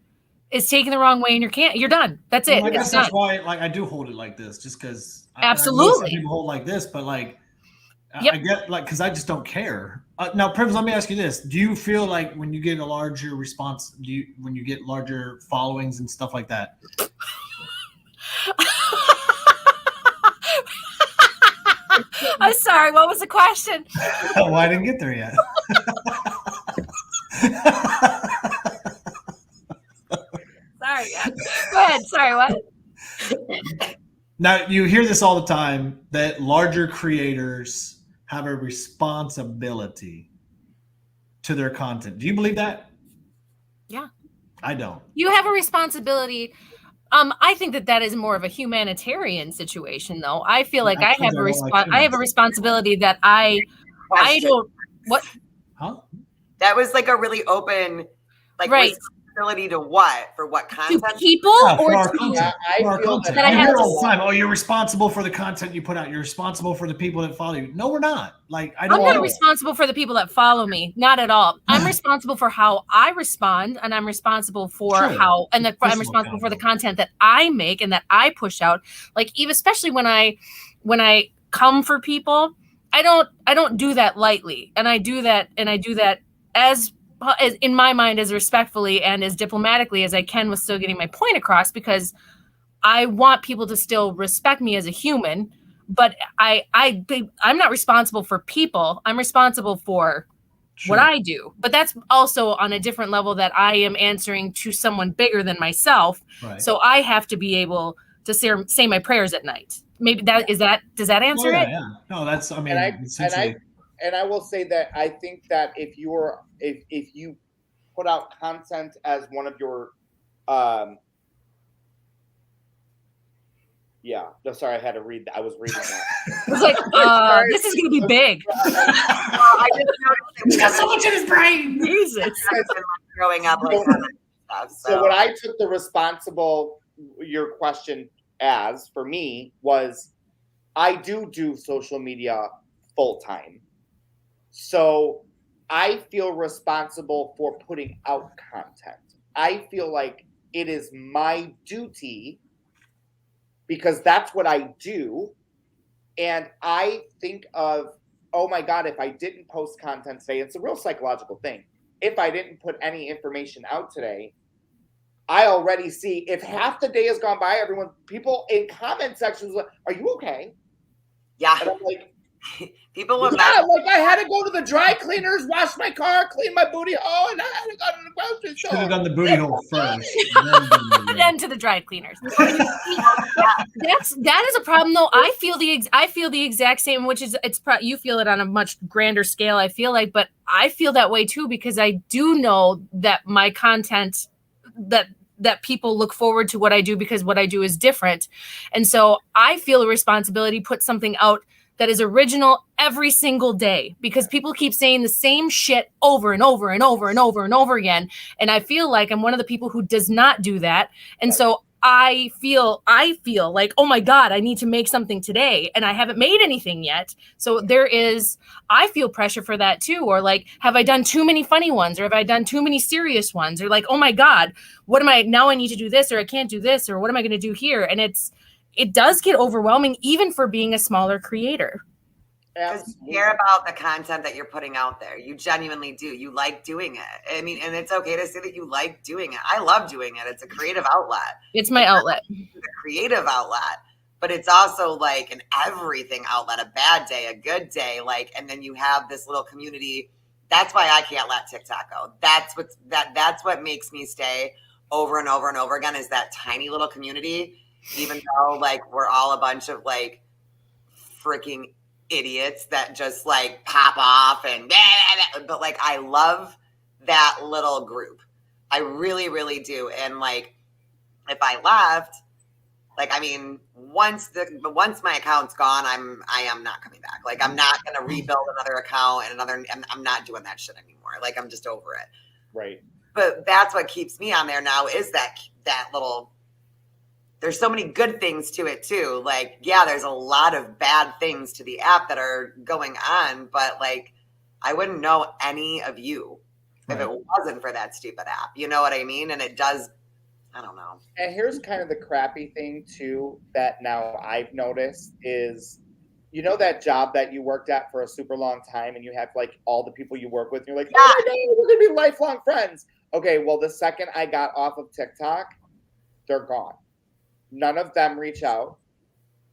is taken the wrong way, and you're done. That's it. I guess It's that's done. why, like, I do hold it like this, just because. Absolutely. People hold like this, but like, Yep. I get like, because I just don't care. Now, Pribs, let me ask you this: do you feel like when you get a larger response, when you get larger followings and stuff like that? I'm sorry. What was the question? Oh, I didn't get there yet. Sorry. Yeah. Go ahead. Sorry. What? Now, you hear this all the time that larger creators have a responsibility to their content. Do you believe that? Yeah. I don't. You have a responsibility. I think that is more of a humanitarian situation, though. I feel like I have a responsibility that I don't. What? Huh? That was like a really open, like, right. responsibility to what? For what content? To people or our to content. I feel that I hear have it all the time. Oh, you're responsible for the content you put out. You're responsible for the people that follow you. No, we're not. Like, I'm not responsible for the people that follow me. Not at all. I'm responsible for how I respond, and I'm responsible for I'm responsible for the content that I make and that I push out. Like, even especially when I come for people, I don't do that lightly, and I do that as in my mind as respectfully and as diplomatically as I can, with still getting my point across, because I want people to still respect me as a human. But I'm not responsible for people. I'm responsible for what I do. But that's also on a different level, that I am answering to someone bigger than myself. Right. So I have to be able to say my prayers at night. Maybe does that answer it? Yeah. No, that's, I mean, and I will say that I think that if you put out content as one of your sorry, I had to read that. I was reading that. I was like, this is gonna be big. I just noticed he's got so much in his brain. Jesus. Growing up like stuff. So what I took your question as, for me, was I do social media full time. So I feel responsible for putting out content. I feel like it is my duty, because that's what I do. And I think of, oh my God, if I didn't post content today, it's a real psychological thing. If I didn't put any information out today, I already see, if half the day has gone by, people in comment sections are like, are you okay? Yeah. And I'm like, people were like I had to go to the dry cleaners, wash my car, clean my booty hole, and I had to go to the grocery store. Should have done the booty hole first. Then to the dry cleaners. That is a problem, though. I feel the exact same, which is you feel it on a much grander scale, I feel like, but I feel that way too, because I do know that my content, that people look forward to what I do, because what I do is different. And so I feel a responsibility to put something out that is original every single day, because people keep saying the same shit over and over and over and over and over again. And I feel like I'm one of the people who does not do that. And so I feel like, oh my God, I need to make something today, and I haven't made anything yet. So I feel pressure for that too. Or like, have I done too many funny ones, or have I done too many serious ones? Or like, oh my God, I need to do this, or I can't do this, or what am I going to do here? And it does get overwhelming, even for being a smaller creator. Because you care about the content that you're putting out there. You genuinely do. You like doing it. I mean, and it's okay to say that you like doing it. I love doing it. It's a creative outlet. It's my outlet. It's a creative outlet, but it's also like an everything outlet, a bad day, a good day. Like, and then you have this little community. That's why I can't let TikTok go. That's what makes me stay over and over and over again, is that tiny little community. even though like we're all a bunch of like freaking idiots that just like pop off and but like I love that little group. I really, really do. And like if I left, like I mean, once my account's gone, I am not coming back. Like I'm not gonna rebuild another account and I'm not doing that shit anymore. Like I'm just over it. Right. But that's what keeps me on there now is that little. There's so many good things to it too. Like, yeah, there's a lot of bad things to the app that are going on, but like, I wouldn't know any of you if it wasn't for that stupid app. You know what I mean? And it does, I don't know. And here's kind of the crappy thing too that now I've noticed is, you know, that job that you worked at for a super long time and you have like all the people you work with and you're like, oh my God, we're going to be lifelong friends. Okay, well, the second I got off of TikTok, they're gone. None of them reach out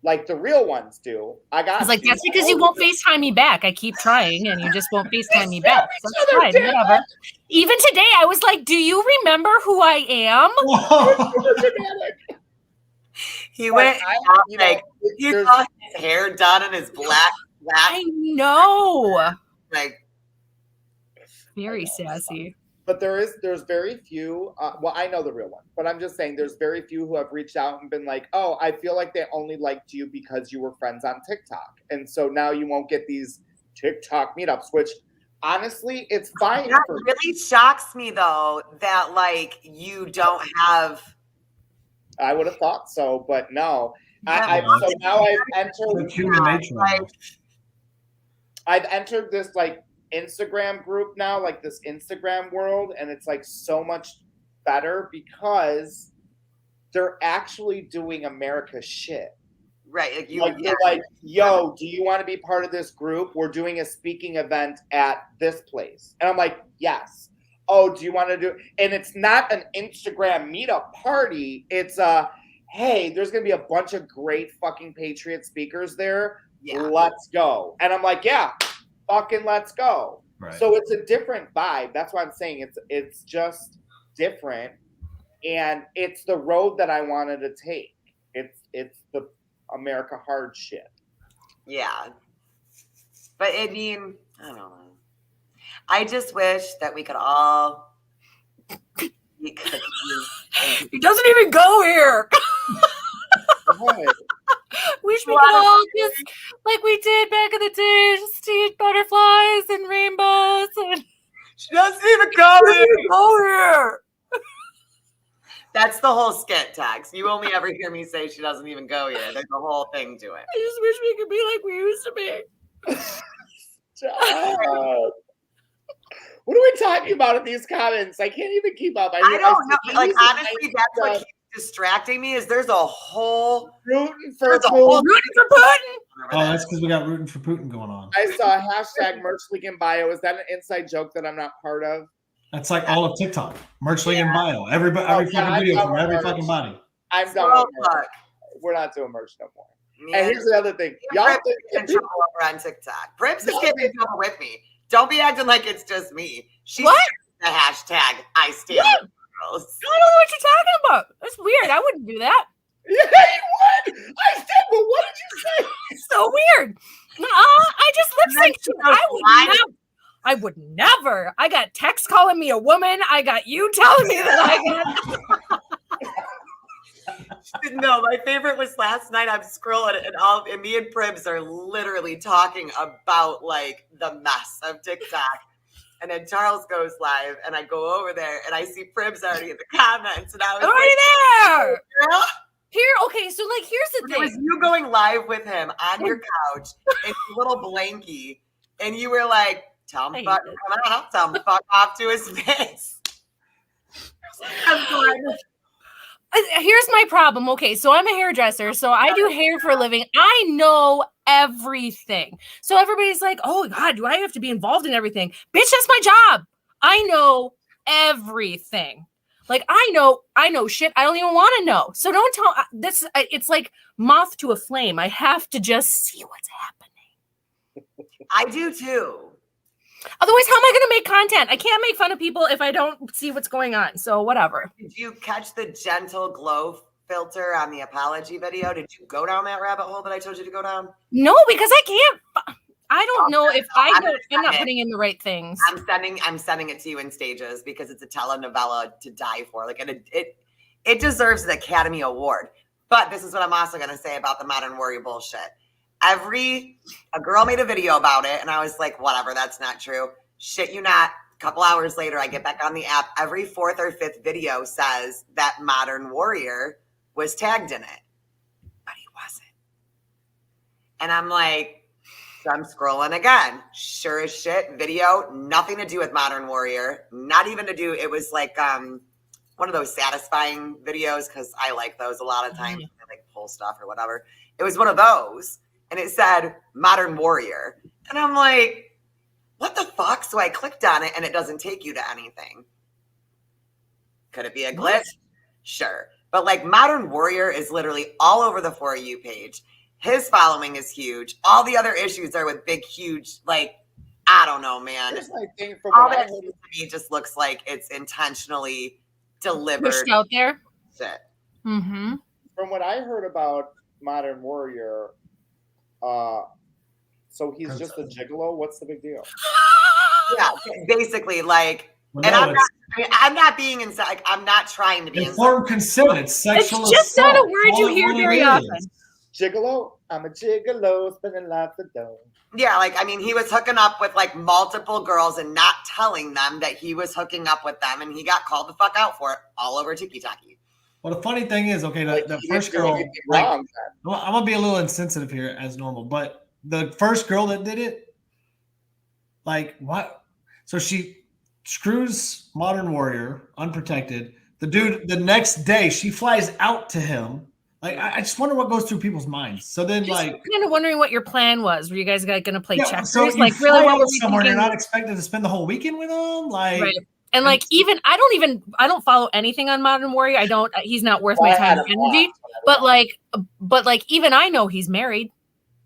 like the real ones do. I was like, that's because you won't FaceTime me back. I keep trying and you just won't FaceTime me back. So that's fine, whatever. Even today, I was like, do you remember who I am? He went, like, he got his hair done and his black. I know. Like, very sassy. But there's very few, well, I know the real one, but I'm just saying there's very few who have reached out and been like, oh, I feel like they only liked you because you were friends on TikTok. And so now you won't get these TikTok meetups, which honestly, it's fine. That really shocks me though, that like you don't have. I would have thought so, but no. So now I've entered this like Instagram group now, like this Instagram world, and it's like so much better because they're actually doing America shit. Right. They're like, yo, do you want to be part of this group? We're doing a speaking event at this place. And I'm like, yes. Oh, do you want to do it? And it's not an Instagram meetup party. It's hey, there's going to be a bunch of great fucking Patriot speakers there. Yeah. Let's go. And I'm like, yeah, fucking let's go. Right. So it's a different vibe. That's why I'm saying it's just different. And it's the road that I wanted to take. It's the America hard shit. Yeah. But I mean, I don't know. I just wish that we could all. He doesn't even go here. Wish we could all just, like we did back in the day, just eat butterflies and rainbows. And she doesn't even go here. That's the whole skit, Tax. You only ever hear me say she doesn't even go here. There's a whole thing to it. I just wish we could be like we used to be. What are we talking about in these comments? I can't even keep up. I don't know. Like, honestly, that's what keeps distracting me is there's a whole rooting for Putin. Oh, that's because we got rooting for Putin going on. I saw a hashtag merch link in bio. Is that an inside joke that I'm not part of? That's like all of TikTok. Merch link in bio. Every fucking video from every fucking body. I'm done with merch. We're not doing merch no more. Yeah. And here's the other thing. Y'all in trouble over on TikTok. Pribs is getting in trouble with me. Don't be acting like it's just me. She's the hashtag I stand with girls. I don't know what you're talking about. That's weird. I wouldn't do that. Yeah, you would. I did, but what did you say? It's so weird. I just lip synced. I would never. I got texts calling me a woman. I got you telling me that I got. No, my favorite was last night. I'm scrolling and me and Pribs are literally talking about like the mess of TikTok. And then Charles goes live and I go over there and I see Pribs already in the comments. And I was already there. Girl? Here, okay, so like here's the thing. It was you going live with him on your couch in a little blankie, and you were like, tell him fuck tell him fuck off to his face. Here's my problem. Okay, so I'm a hairdresser, so I do hair for a living. I know everything. So everybody's like, oh God, do I have to be involved in everything? Bitch, that's my job. I know everything. Like I know shit I don't even want to know. So don't tell this. It's like moth to a flame. I have to just see what's happening. I do too. Otherwise, how am I going to make content? I can't make fun of people if I don't see what's going on. So whatever. Did you catch the gentle glow filter on the apology video. Did you go down that rabbit hole that I told you to go down? No, because I can't. I don't know if I'm I'm not putting in the right things. I'm sending it to you in stages because it's a telenovela to die for. Like, and it deserves an Academy Award. But this is what I'm also going to say about the Modern Warrior bullshit. A girl made a video about it, and I was like, whatever, that's not true. Shit you not. A couple hours later, I get back on the app. Every fourth or fifth video says that Modern Warrior was tagged in it, but he wasn't. And I'm like, so I'm scrolling again. Sure as shit, video, nothing to do with Modern Warrior. Not even to do, it was like one of those satisfying videos, because I like those a lot of times. I like pull stuff or whatever. It was one of those, and it said Modern Warrior. And I'm like, what the fuck? So I clicked on it, and it doesn't take you to anything. Could it be a glitch? What? Sure. But like Modern Warrior is literally all over the For You page. His following is huge. All the other issues are with big, huge, like, I don't know, man. All that to me just looks like it's intentionally delivered. Pushed out there. Shit. Mm-hmm. From what I heard about Modern Warrior, so he's just a gigolo. What's the big deal? Yeah, basically, like, and I'm not being inside. Like, I'm not trying to be informed consent. It's sexual assault. It's just not a word you hear very often. Gigolo. I'm a gigolo, spending lots of dough. Yeah, like, I mean, he was hooking up with like multiple girls and not telling them that he was hooking up with them, and he got called the fuck out for it all over TikTok. Well, the funny thing is, okay, the first girl, like, I'm gonna be a little insensitive here as normal, but the first girl that did it, like, what? So she screws Modern Warrior unprotected. The dude, the next day, she flies out to him. Like, I just wonder what goes through people's minds. So then, just like, kind of wondering what your plan was. Were you guys going to play checkers? So you like, fly really, out somewhere, you're not expected to spend the whole weekend with them, like. Right. And like, even I don't follow anything on Modern Warrior. He's not worth my time and energy. But like, even I know he's married.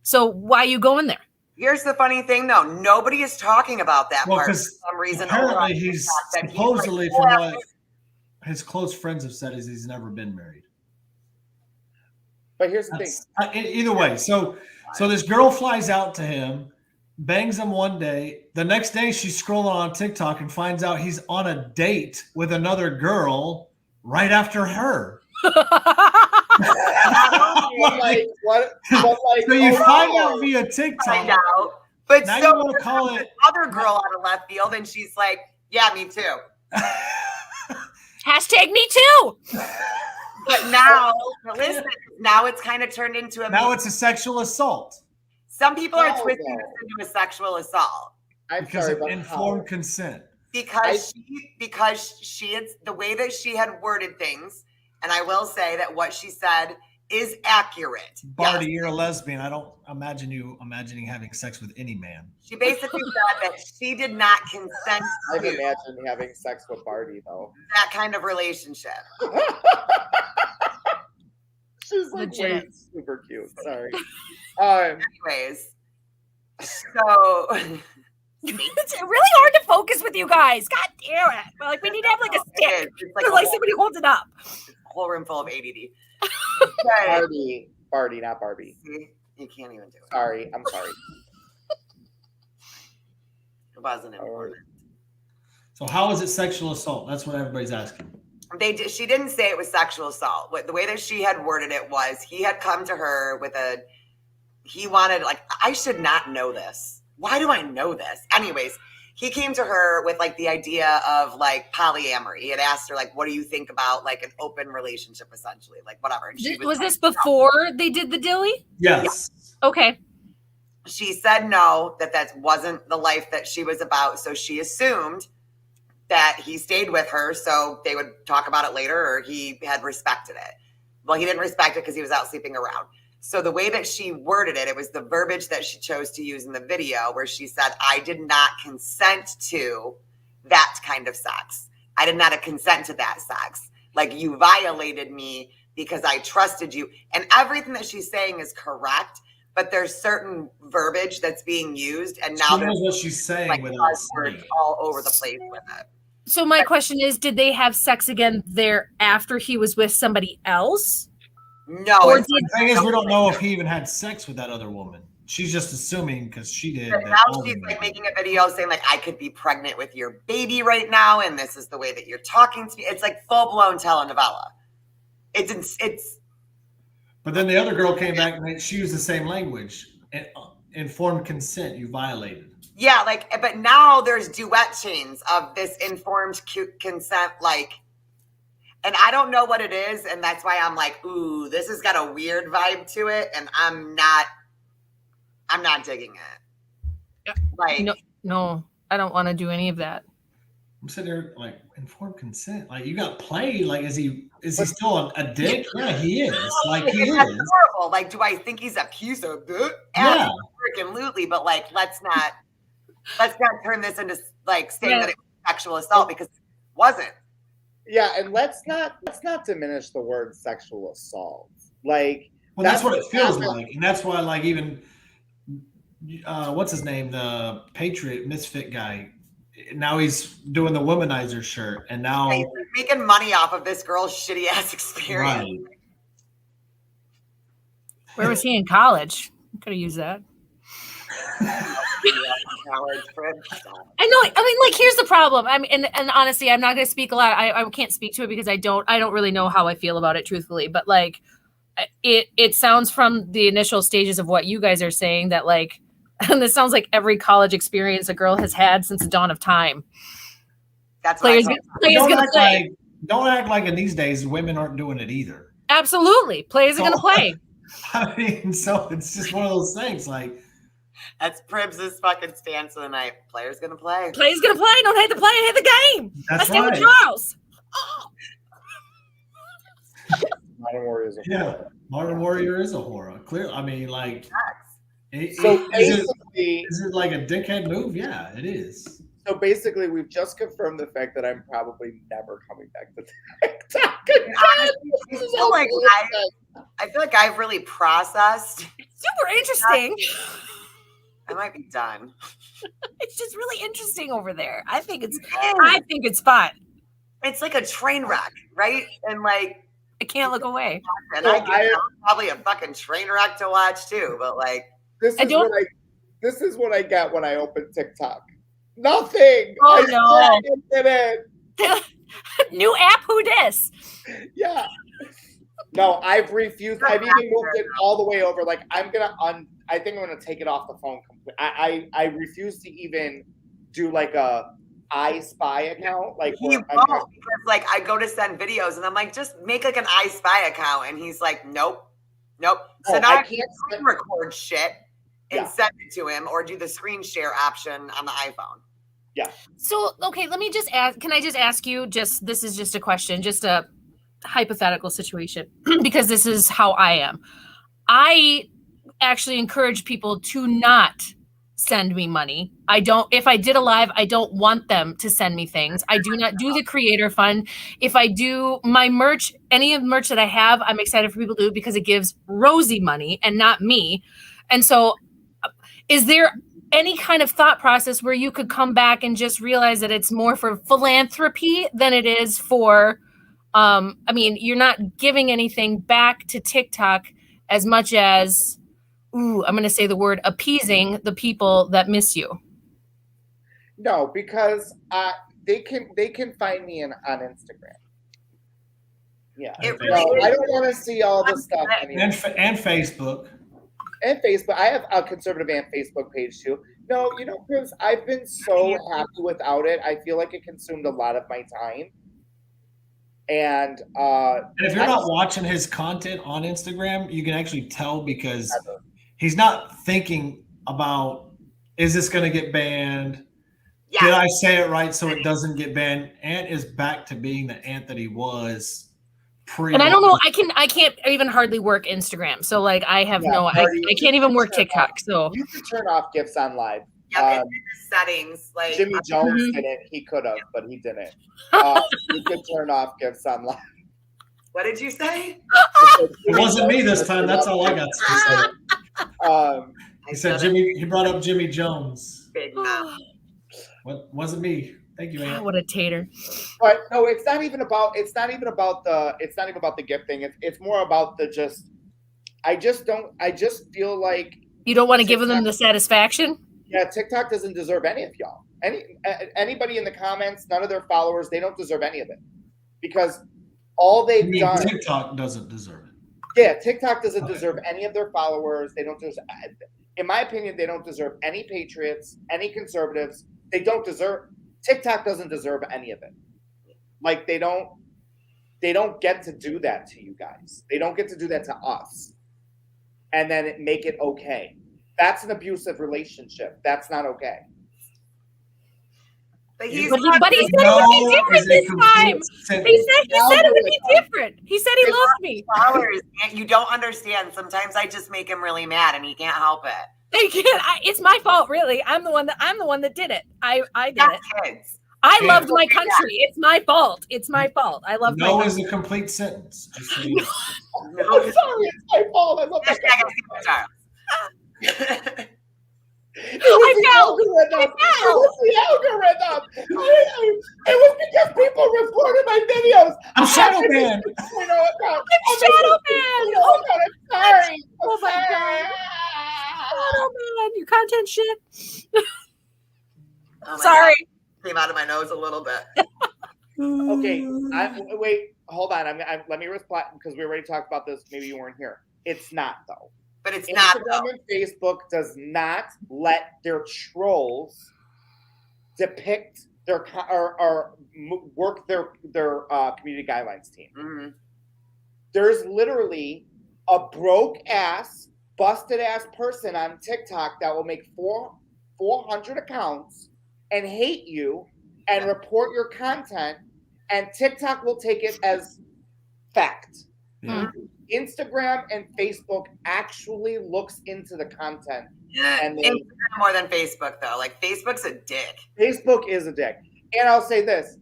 So why are you going there? Here's the funny thing, though. Nobody is talking about that part for some reason. Apparently, he's supposedly, from what his close friends have said, is he's never been married. But here's the thing. Either way, so this girl flies out to him, bangs him one day. The next day, she's scrolling on TikTok and finds out he's on a date with another girl right after her. So you find out via TikTok. But now so you want to call it other girl out of left field, and she's like, "Yeah, me too." Hashtag me too. But now, listen, now it's kind of turned into it's a sexual assault. Some people are twisting this into a sexual assault. Because of informed consent. Because she had the way that she had worded things, and I will say that what she said is accurate. Barty, you're a lesbian. I don't imagine you imagining having sex with any man. She basically said that she did not consent I imagine having sex with Barty, though. That kind of relationship. She's like super cute. Sorry. Anyways, so it's really hard to focus with you guys. God damn it! Like, we need to have like a stick. It's like somebody holds it up. It's a whole room full of ADD. Barty, not Barbie. See? You can't even do it. Sorry, I'm sorry. It wasn't important. So how is it sexual assault? That's what everybody's asking. She didn't say it was sexual assault. The way that she had worded it was he had come to her with he wanted, like, I should not know this. Why do I know this? Anyways, he came to her with like the idea of like polyamory. He had asked her, like, what do you think about like an open relationship, essentially? Like, whatever. And she was this before they did the dilly? Yes. Yeah. Okay. She said no, that wasn't the life that she was about. So she assumed that he stayed with her so they would talk about it later, or he had respected it. Well, he didn't respect it because he was out sleeping around. So the way that she worded it, it was the verbiage that she chose to use in the video where she said, I did not consent to that kind of sex. I did not consent to that sex. Like, you violated me because I trusted you. And everything that she's saying is correct, but there's certain verbiage that's being used. And now she knows what she's saying like buzzwords all over the place with it. So my question is, did they have sex again there after he was with somebody else? No, Or it's The thing is, we don't know if he even had sex with that other woman. She's just assuming because she did. but that now all she's women like did. making a video saying like, I could be pregnant with your baby right now, and this is the way that you're talking to me. It's like full blown telenovela. It's But then the other girl came back and she used the same language. Informed consent, you violated. yeah, like, but now there's duet chains of this informed consent, like, and I don't know what it is, and that's why I'm like, ooh, this has got a weird vibe to it, and I'm not digging it. Like, No, I don't want to do any of that. I'm sitting there like informed consent. Like you got played. Like is he still a dick? Yeah, he is. Like he that's is. horrible. Like, do I think he's a piece of dick? Yeah. Freaking but like, let's not turn this into like saying that it was sexual assault because it wasn't. Yeah, and let's not diminish the word sexual assault. Like, Well, that's what it feels like, and that's why like even what's his name, the Patriot Misfit guy. Now he's doing the womanizer shirt, and now He's making money off of this girl's shitty ass experience. right. Where was he in college? Could have used that. I know. I mean, like, here's the problem. I mean, and honestly, I'm not going to speak a lot. I can't speak to it because I don't really know how I feel about it, truthfully. But like, it sounds from the initial stages of what you guys are saying that like, and this sounds like every college experience a girl has had since the dawn of time. That's Players going to play. Don't act like in these days women aren't doing it either. Absolutely, players are going to play. I mean, so it's just one of those things. Like that's Pribs' fucking stance of the night. Players going to play. Players going to play. Don't hate the play, hate the game. That's I stay right. with Charles. Modern Warrior is a yeah, Modern Warrior is a horror. Clear. I mean, like. So basically, is it like a dickhead move? Yeah, it is. So basically, we've just confirmed the fact that I'm probably never coming back to TikTok. I feel like I've really processed. Super interesting. I might be done. It's just really interesting over there. I think it's fun. It's like a train wreck, right? And like I can't look away. And I'm probably a fucking train wreck to watch too, but like this is what I get when I open TikTok. Nothing. Oh no. New app, who dis? Yeah. No, I've refused. I've even moved it all the way over. Like I think I'm gonna take it off the phone completely. I refuse to even do like a I Spy account. Like because like I go to send videos and I'm like, just make like an I Spy account, and he's like, nope. So now I can't record shit and send it to him or do the screen share option on the iPhone. Yeah. So okay, let me just ask. Can I just ask you? This is just a question, just a hypothetical situation, because this is how I am. I actually encourage people to not send me money. If I did a live, I don't want them to send me things. I do not do the creator fund. If I do my merch, any of the merch that I have, I'm excited for people to do it because it gives Rosie money and not me. And so is there any kind of thought process where you could come back and just realize that it's more for philanthropy than it is for, I mean, you're not giving anything back to TikTok as much as, I'm going to say the word appeasing the people that miss you. No, because they can find me on Instagram. Yeah, I don't want to see all this stuff anymore. And Facebook. And Facebook. I have a conservative and Facebook page too. No, because I've been so happy without it. I feel like it consumed a lot of my time. And if you're not watching his content on Instagram, you can actually tell because he's not thinking about, is this going to get banned? Yeah. Did I say it right so it doesn't get banned? Ant is back to being the Ant that he was. And I don't know, I can't even hardly work Instagram. So like I have I can't even work TikTok. So you can turn off gifts on live. Yeah, in the settings. Like Jimmy Jones didn't. He could have, but he didn't. You could turn off gifts on live. What did you say? It wasn't me this time. That's all I got to say. He said he brought up Jimmy Jones. Big mouth. What wasn't me? Thank you, God, man. what a tater. But no, it's not even about the gift thing. It's more about the just. I just feel like You don't want to give them TikTok- the satisfaction? Yeah, TikTok doesn't deserve any of y'all. Anybody in the comments, none of their followers, they don't deserve any of it, because all I they've mean, done. TikTok doesn't deserve it. Yeah, TikTok doesn't Okay. deserve any of their followers. They don't deserve, in my opinion, they don't deserve any patriots, any conservatives. They don't deserve. TikTok doesn't deserve any of it. Like they don't get to do that to you guys. They don't get to do that to us, and then make it okay. That's an abusive relationship. That's not okay. But But he said it would be different is a this time. complete sentence. He said it would be different. He said he loves me. Flowers. You don't understand. Sometimes I just make him really mad, and he can't help it. It's my fault, really. I'm the one that did it. I did Not it. kids. I Yeah. loved my country. It's my fault. It's my fault. I love my No country. is a complete sentence. Just so you know. I'm sorry, it's my fault. I love my Hashtag country. Steve Charles. It was the fell. algorithm. I It fell. was the algorithm. It was because people reported my videos. I'm shadow banned. Shadow banned. Oh, God, I'm sorry. Oh my God. Oh man, your content shit. Oh my Sorry. God. Came out of my nose a little bit. Okay, wait, hold on. Let me reply, because we already talked about this. Maybe you weren't here. It's not, though. But it's not, though. Instagram and Facebook does not let their trolls depict their or work their community guidelines team. Mhm. There's literally a broke ass, busted ass person on TikTok that will make 400 accounts and hate you and report your content, and TikTok will take it as fact. Yeah. Instagram and Facebook actually looks into the content. Yeah, And they- Instagram more than Facebook, though. Like, Facebook's a dick. Facebook is a dick. And I'll say this.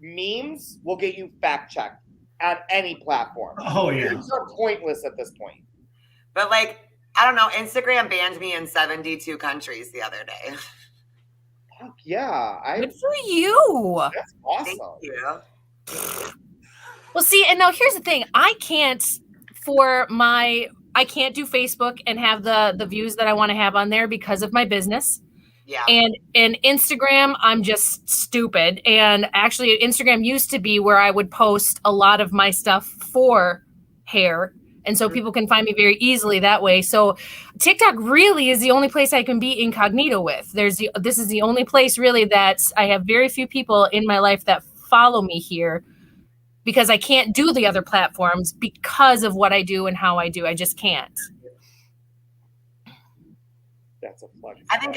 Memes will get you fact checked on any platform. Oh yeah. Memes are pointless at this point. But, like, I don't know. Instagram banned me in 72 countries the other day. Fuck yeah. Good for you. That's Thank awesome. you. Well, see, and now here's the thing. I can't do Facebook and have the views that I want to have on there because of my business. Yeah. And Instagram, I'm just stupid. And actually, Instagram used to be where I would post a lot of my stuff for hair. And so people can find me very easily that way. So TikTok really is the only place I can be incognito with. This is the only place really that I have very few people in my life that follow me here, because I can't do the other platforms because of what I do and how I do. I just can't. That's a pleasure. I think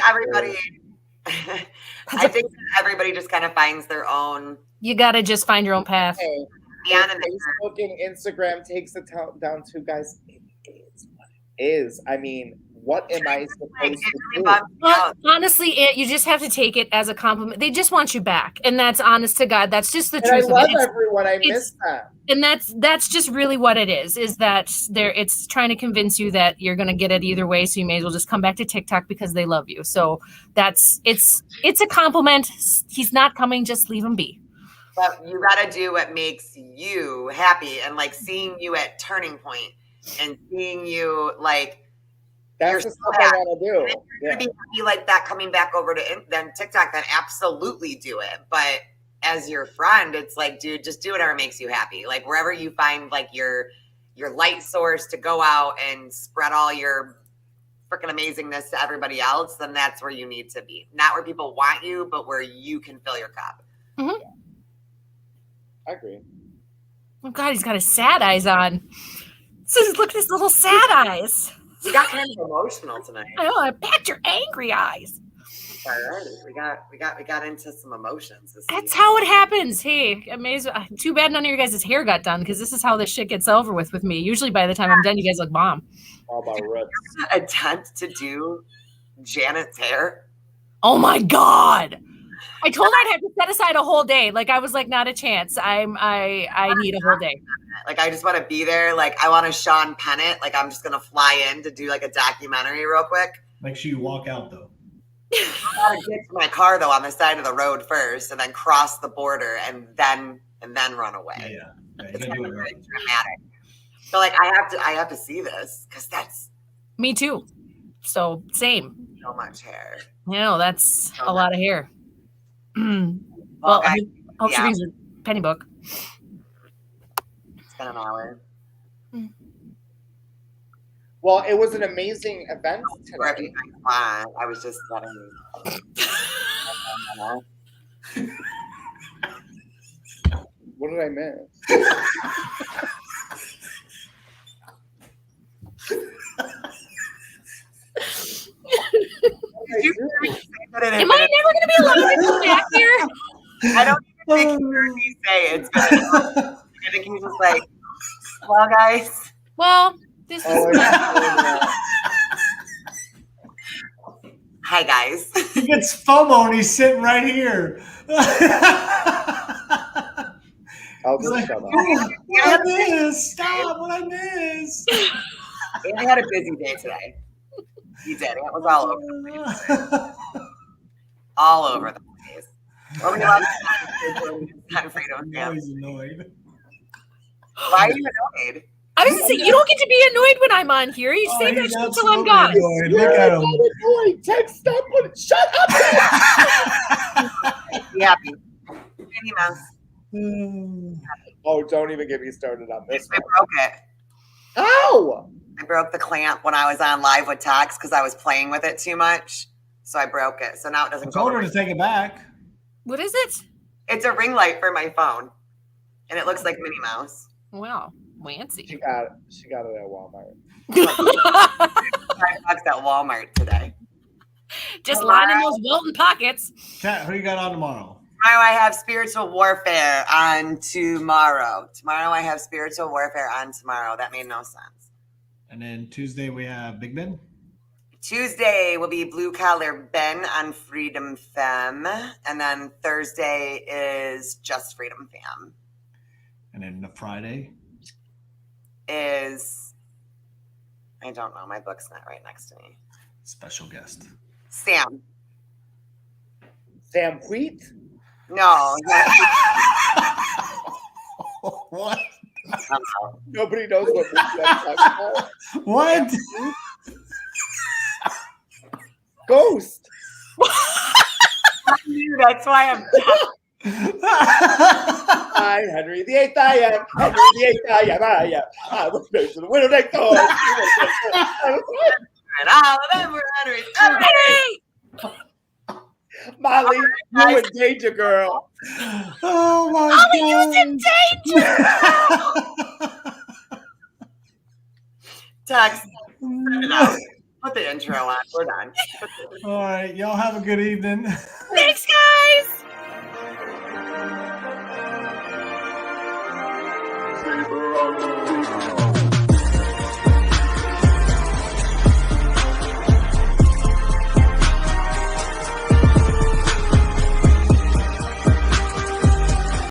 everybody just kind of finds their own. You got to just find your own path. Hey, Yeah, if Facebook and Instagram takes it down to, guys, it is what it is. I mean, what am I supposed to do? Well, honestly, you just have to take it as a compliment. They just want you back, and that's honest to God. That's just the And I truth love of it. everyone. I miss them. And that's just really what it is. Is that it's trying to convince you that you're going to get it either way, so you may as well just come back to TikTok because they love you. So it's a compliment. He's not coming. Just leave him be. But you got to do what makes you happy, and like seeing you at Turning Point and seeing you like. That's the stuff I want to do. If you're going to be like that coming back over to then TikTok, then absolutely do it. But as your friend, it's like, dude, just do whatever makes you happy. Like wherever you find like your light source to go out and spread all your freaking amazingness to everybody else, then that's where you need to be. Not where people want you, but where you can fill your cup. Mm-hmm. I agree. Oh God, he's got his sad eyes on. So look at his little sad eyes. You got kind of emotional tonight. I bet your angry eyes. All right, we got into some emotions. That's how it happens. Hey, amazing. Too bad none of your guys' hair got done, because this is how this shit gets over with me. Usually by the time I'm done, you guys look bomb. All about rips. Attempt to do Janet's hair. Oh my God. I told her I'd have to set aside a whole day. Like I was like, not a chance. I need a whole day. Like I just want to be there. Like I want to Sean Penn it. Like I'm just gonna fly in to do like a documentary real quick. Make sure you walk out though. gotta get to my car though on the side of the road first, and then cross the border, and then run away. Yeah. You It's gotta do it very right. dramatic. So like I have to see this because that's Me too. So same. so much hair. You know, that's a lot of hair. Well, Well, guys, I hope she yeah. brings her penny book. It's been an hour. Well, it was an amazing event Or if you today. guys want, I was just letting. What did I miss? Am I never going to be allowed to come back here? I don't even think you heard me say it's been. I think he was just like, well, guys. Well, this Oh, is. Hi, guys. He gets FOMO and he's sitting right here. I'll He's just like, shut up. what I miss? Stop! What I miss? I had a busy day today. You did. It was all over the place. All over the place. Well, we love time freedom. Now he's annoyed. Why are you annoyed? I was going to say, you don't get to be annoyed when I'm on here. You say that he's shit till I'm absolutely gone. annoyed. Look at him. Annoyed. Text, stop putting. Shut up. Be happy. Minnie Mouse. Oh, don't even get me started on this I one. broke it. How? I broke the clamp when I was on live with Tox because I was playing with it too much. So I broke it. So now it I doesn't told go. her to take it back. What is it? It's a ring light for my phone. And it looks like Minnie Mouse. Wow, She Wancy. got it at Walmart. $5 at Walmart today. Just lining those Wilton pockets. Kat, who you got on tomorrow? Tomorrow I have spiritual warfare on tomorrow. Tomorrow I have spiritual warfare on tomorrow. That made no sense. And then Tuesday we have Big Ben. Tuesday will be Blue Collar Ben on Freedom Femme. And then Thursday is Just Freedom Femme. And then the Friday. Is, I don't know. My book's not right next to me. Special guest. Sam. Sam Wheat? No. What? Nobody knows what I'm talking about. What? Ghost. That's why I'm. I, Henry VIII, I am. Henry VIII, I am. I was made to the window next door. And all of them were Henry. Molly, you in danger, girl. Oh my Molly, you's in Text. Put the intro on. We're done. All right, y'all have a good evening. Thanks,